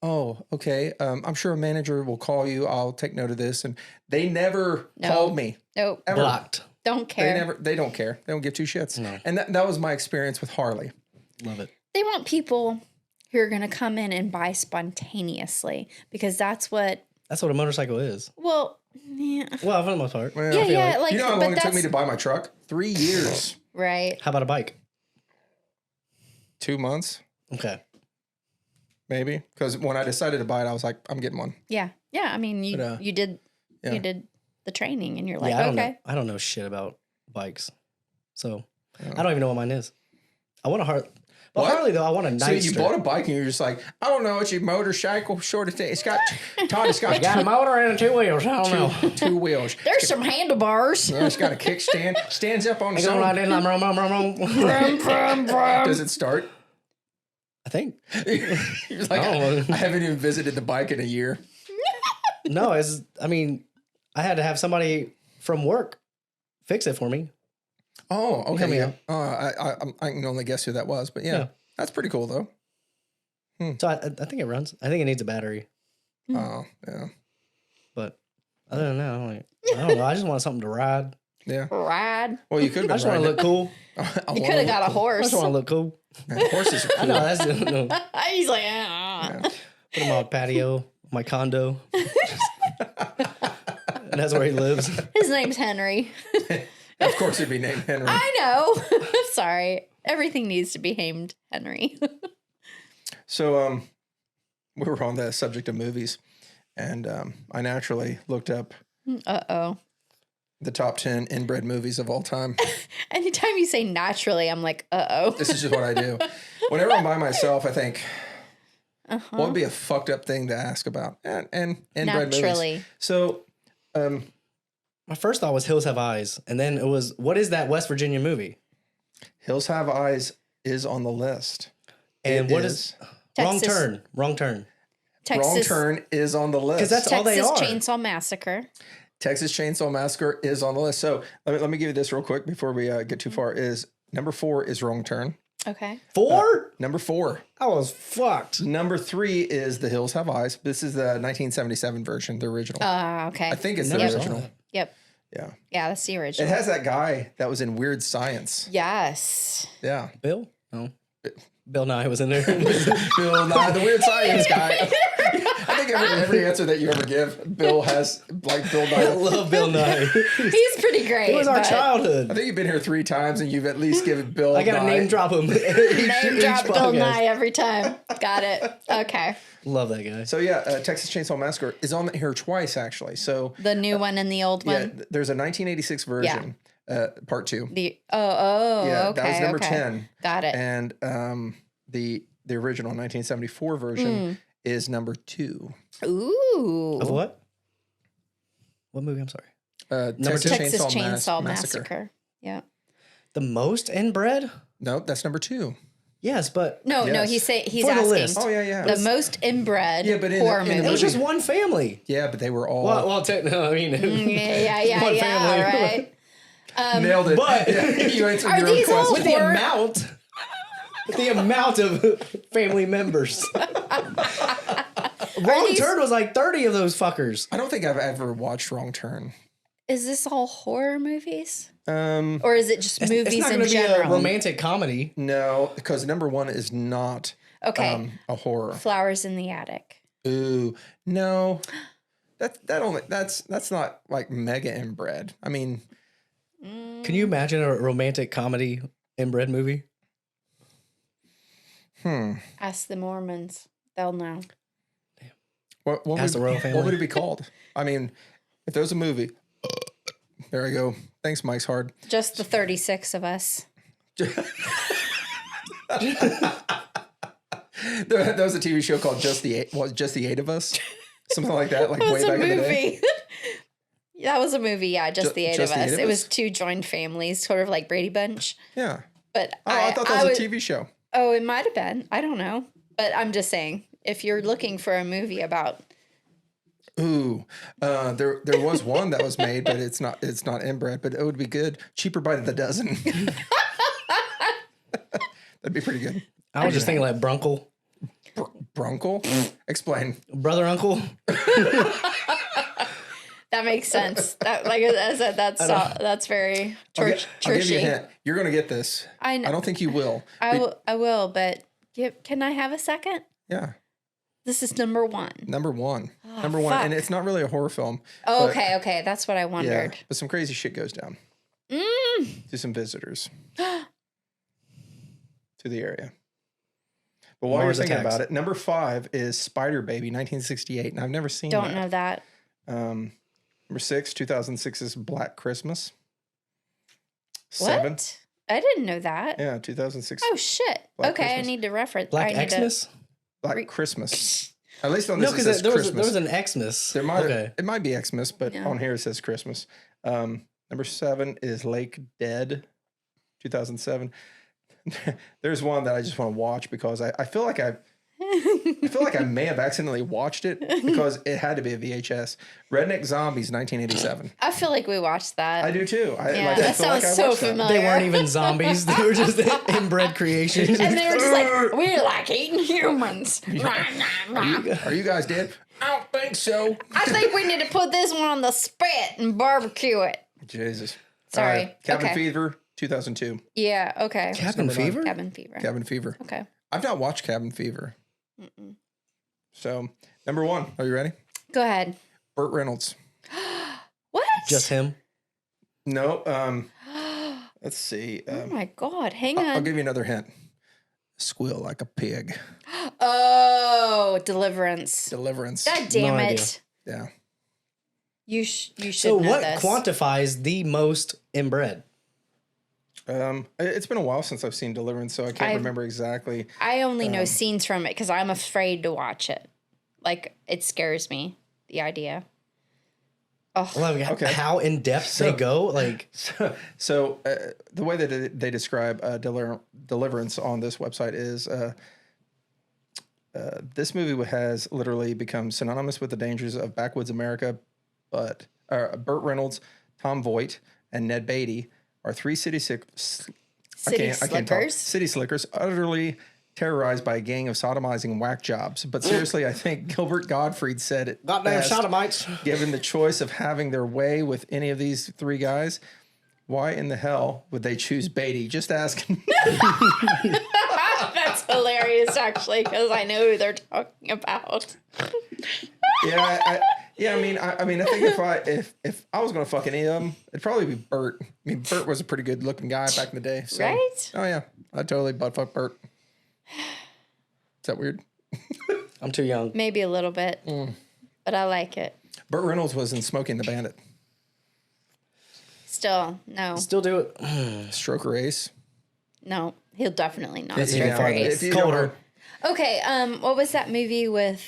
oh, okay. I'm sure a manager will call you. I'll take note of this. And they never called me. Nope. Ever. Blocked. Don't care. They don't care. They don't give two shits. No. And that was my experience with Harley. Love it. They want people who are going to come in and buy spontaneously because that's what, That's what a motorcycle is. well, yeah. Well, for the most part. Well, Yeah, like, you know how but long it took that's, me to buy my truck? 3 years. right. How about a bike? 2 months, Okay. maybe. Because when I decided to buy it, I was like, I'm getting one. Yeah. Yeah. I mean, you, But, you did yeah. the training and you're like, Yeah, okay. I don't know shit about bikes. So Yeah. I don't even know what mine is. I want a Harley. But What? Harley, though, I want a So nice you bought a bike and you're just like, I don't know, it's your motorcycle sort of thing. It's got, Todd, it's got, Got a motor and 2 wheels. I don't know. two wheels. There's some handlebars. Yeah, it's got a kickstand. Stands up on I its go own. right in. I'm wrong. Brum, brum, brum. Does it start? I think. You're like, Oh. I haven't even visited the bike in a year. No, I had to have somebody from work fix it for me. Oh, okay. me Yeah. out. I can only guess who that was, but yeah, Yeah. that's pretty cool though. So I think it runs. I think it needs a battery. Oh, yeah. But other than that, I don't know. I just want something to ride. Yeah. Ride. Well, you could I have just want to look cool. You could have got a I horse. just want to look cool. Horses are cool. I know that's no. He's like, ah. Yeah. Put him on my patio, my condo. And that's where he lives. His name's Henry. Of course, it'd be named Henry. I know. Sorry. Everything needs to be named Henry. So, we were on the subject of movies, and I naturally looked up Uh-oh. the top 10 inbred movies of all time. Anytime you say naturally, I'm like, uh-oh. This is just what I do. Whenever I'm by myself, I think, Uh-huh. what would be a fucked up thing to ask about? And inbred Naturally. movies. So, My first thought was Hills Have Eyes. And then it was, what is that West Virginia movie? Hills Have Eyes is on the list. And It what is Texas, Wrong Turn. Texas, Wrong Turn is on the list. Because that's all they Texas are. Chainsaw Massacre. Texas Chainsaw Massacre is on the list. So let me give you this real quick before we get too far. Is number 4 is Wrong Turn. Okay. 4? Number 4. I was fucked. Number 3 is The Hills Have Eyes. This is the 1977 version, the original. Okay. I think it's the Never saw original. that. Yep. Yeah. Yeah, that's the It original. has that guy that was in Weird Science. Yes. Yeah. Bill? No. Bill Nye was in there. Bill Nye, the Weird Science guy. I think every answer that you ever give, Bill has, like, Bill I Nye. love Bill Nye. He's pretty great. It was our but I childhood. think you've been here 3 times and you've at least given Bill I got to Nye. name drop him. Name drop Bill podcast. Nye every time. Got it. Okay. Love that guy. So yeah, Texas Chainsaw Massacre is on here twice actually. So The new one and the old yeah, one. there's a 1986 version. Part 2. Okay. That was number okay. 10. Got it. And the original 1974 version is number 2. Ooh. Of what? What movie? I'm sorry. Texas Texas Chainsaw Chainsaw Massacre. Massacre. Yeah. The most inbred? Nope, that's number 2. Yes, but No, Yes. he's For the asking. list. Oh yeah. The most inbred but in horror the movie. it was just one family. Yeah, but they were all Well, no, I mean, yeah, one family. right. nailed it. But- you answered Are your own these all question. the amount of family members. Wrong Turn was like 30 of those fuckers. I don't think I've ever watched Wrong Turn. Is this all horror movies? Um, Or is it just movies It's not in going to be a general? romantic comedy. no, because number 1 is not Okay. a horror. Flowers in the Attic. Ooh, no. That's not like mega inbred. I mean, Can you imagine a romantic comedy inbred movie? Ask the Mormons. They'll know. what Ask the royal family. what would it be called? I mean, if there was a movie, there I go. Thanks, Mike's hard. Just the 36 of us. There was a TV show called Just the Eight of Us, something like that. Like It way was a back in the day. movie. That was a movie, yeah, just the eight Just of the us. Eight of It was Us? 2 joined families, sort of like Brady Bunch. Yeah. But Oh, I thought that was a TV show. Oh, it might have been. I don't know. But I'm just saying, if you're looking for a movie about Ooh, there was one that was made, but it's not inbred, but it would be good. Cheaper by the dozen. That'd be pretty good. I was just thinking like Brunkle, Brunkle? Explain. brother, uncle. that makes sense. That, like I said, that's very I'll give you a churchy. hint. You're gonna get this. I know. I don't think you will. I will, but can I have a second? Yeah. This is number 1. Number 1. Number 1. And fuck. it's not really a horror film. Oh, but- okay. That's what I Yeah. wondered. But some crazy shit goes down. To some visitors. To the area. But while Mars you're thinking Attacks. about it, number 5 is Spider Baby, 1968. And I've never seen Don't that. know that. Number 6, 2006 is Black Christmas. 7. What? I didn't know that. Yeah, 2006. Oh shit. Black okay, Christmas. I need to reference. Black I need to- Xmas? Black Christmas. At least on No, this it because says there Christmas. was an Xmas. There might Okay. it might be Xmas, but Yeah. on here it says Christmas. Number 7 is Lake Dead, 2007. There's one that I just want to watch because I feel like I may have accidentally watched it because it had to be a VHS. Redneck Zombies, 1987. I feel like we watched that. I do too. Yeah, I that feel like sounds I so watched that. familiar. They weren't even zombies. They were just inbred creations. And they were just like, we like eating humans. Are you guys dead? I don't think so. I think we need to put this one on the spit and barbecue it. Jesus. Sorry. All right. Cabin Okay. Fever, 2002. Yeah, okay. Cabin number 9. Fever? Cabin Fever. Cabin Fever. Okay. I've not watched Cabin Fever. So, number 1. Are you ready? Go ahead. Burt Reynolds. What? Just him. No. Let's see. Oh my God. Hang I'll on. give you another hint. Squeal like a pig. Oh, Deliverance. Deliverance. God damn No it. Yeah. You should So know what this. quantifies the most inbred? It's been a while since I've seen Deliverance, so I can't remember exactly. I only know scenes from it because I'm afraid to watch it. Like, it scares me, the idea. Like, Okay. how in depth they go? Like, So the way that they describe Deliverance on this website is this movie has literally become synonymous with the dangers of backwoods America, but Burt Reynolds, Tom Voight, and Ned Beatty are 3 city slickers, utterly terrorized by a gang of sodomizing whack jobs. But seriously, I think Gilbert Gottfried said it goddamn best. sodomites. Given the choice of having their way with any of these 3 guys, why in the hell would they choose Beatty? Just asking. That's hilarious, actually, because I know who they're talking about. I mean, I think if I was gonna fuck any of them, it'd probably be Bert. I mean, Bert was a pretty good looking guy back in the day. So. Right? Oh yeah, I'd totally butt fuck Bert. Is that weird? I'm too young. Maybe a little bit, but I like it. Burt Reynolds was in Smoking the Bandit. Still, no. Still do it. Stroke race. No, he'll definitely not. It's Stroke even farther. race. If you Colder. Okay, what was that movie with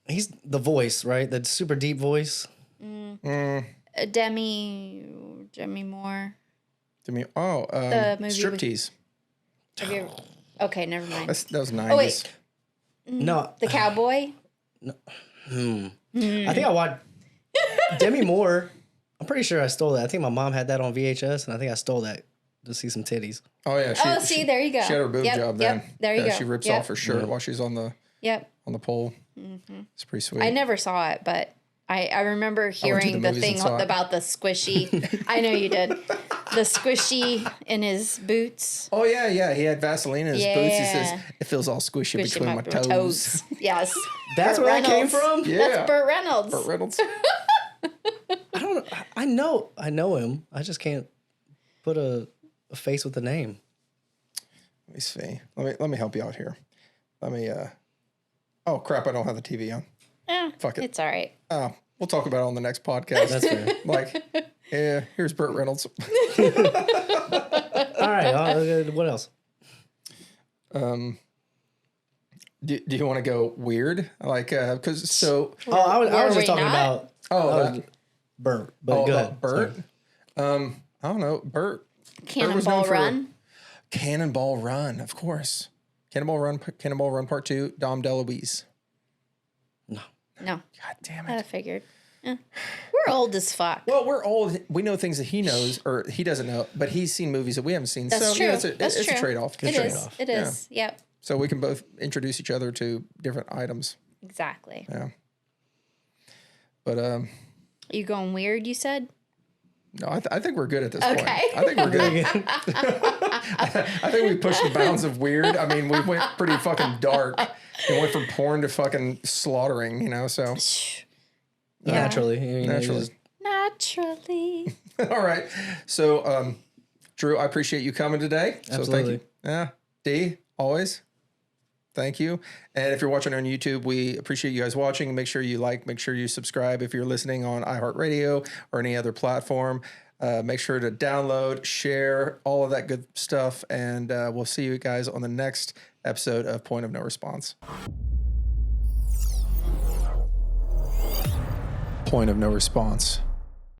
He's the voice, right? That super deep voice. Demi Moore? To me, The movie striptease. Have you ever, okay, never mind. That was 90s. Oh, wait. No. The Cowboy? I think I watched Demi Moore. I'm pretty sure I stole that. I think my mom had that on VHS, and I think I stole that to see some titties. Oh yeah. See, there you go. She had her boob job then. Yep, there you go. She rips Yep. off her shirt while she's on the pole. It's pretty sweet. I never saw it, but I remember went to hearing the movies thing and saw it. about the squishy. I know you did. The squishy in his boots. Oh yeah. He had Vaseline in his boots. He says Yeah. it feels all squishy Squishy between my toes. Yes. That's Burt where that came Reynolds. from? Yeah. That's Burt Reynolds. Burt Reynolds. I don't know. I know him. I just can't put a face with a name. Let me see. Let me help you out here. Let me. Oh crap! I don't have the TV on. Fuck it. It's all right. Oh, we'll talk about it on the next podcast. That's fair. Like, yeah, here's Burt Reynolds. All right. What else? Do you want to go weird? Like, because so. Oh, I was Were just we talking not? about Burt. But go ahead. Burt. Sorry. I don't know. Burt. Cannonball Run. Cannonball Run, of course. Cannonball Run Part 2. Dom DeLuise. No. God damn I it. figured. We're old as fuck. Well, we're old. We know things that he knows or he doesn't know, but he's seen movies that we haven't seen. That's so true. yeah, it's That's a true. trade-off. It is. It is. Yep. So we can both introduce each other to different items. Exactly. Yeah. But You going weird, you said? no, I think we're good at this point. Okay. I think we're good. I think we pushed the bounds of weird. I mean, we went pretty fucking dark and went from porn to fucking slaughtering, so. Yeah. Naturally. You know, Naturally. Naturally. All right. So, Drew, I appreciate you coming today. So Absolutely. thank you. Yeah. D, always. Thank you. And if you're watching on YouTube, we appreciate you guys watching. Make sure you like, make sure you subscribe. If you're listening on iHeartRadio or any other platform, make sure to download, share, all of that good stuff. And we'll see you guys on the next episode of Point of No Response. Point of No Response.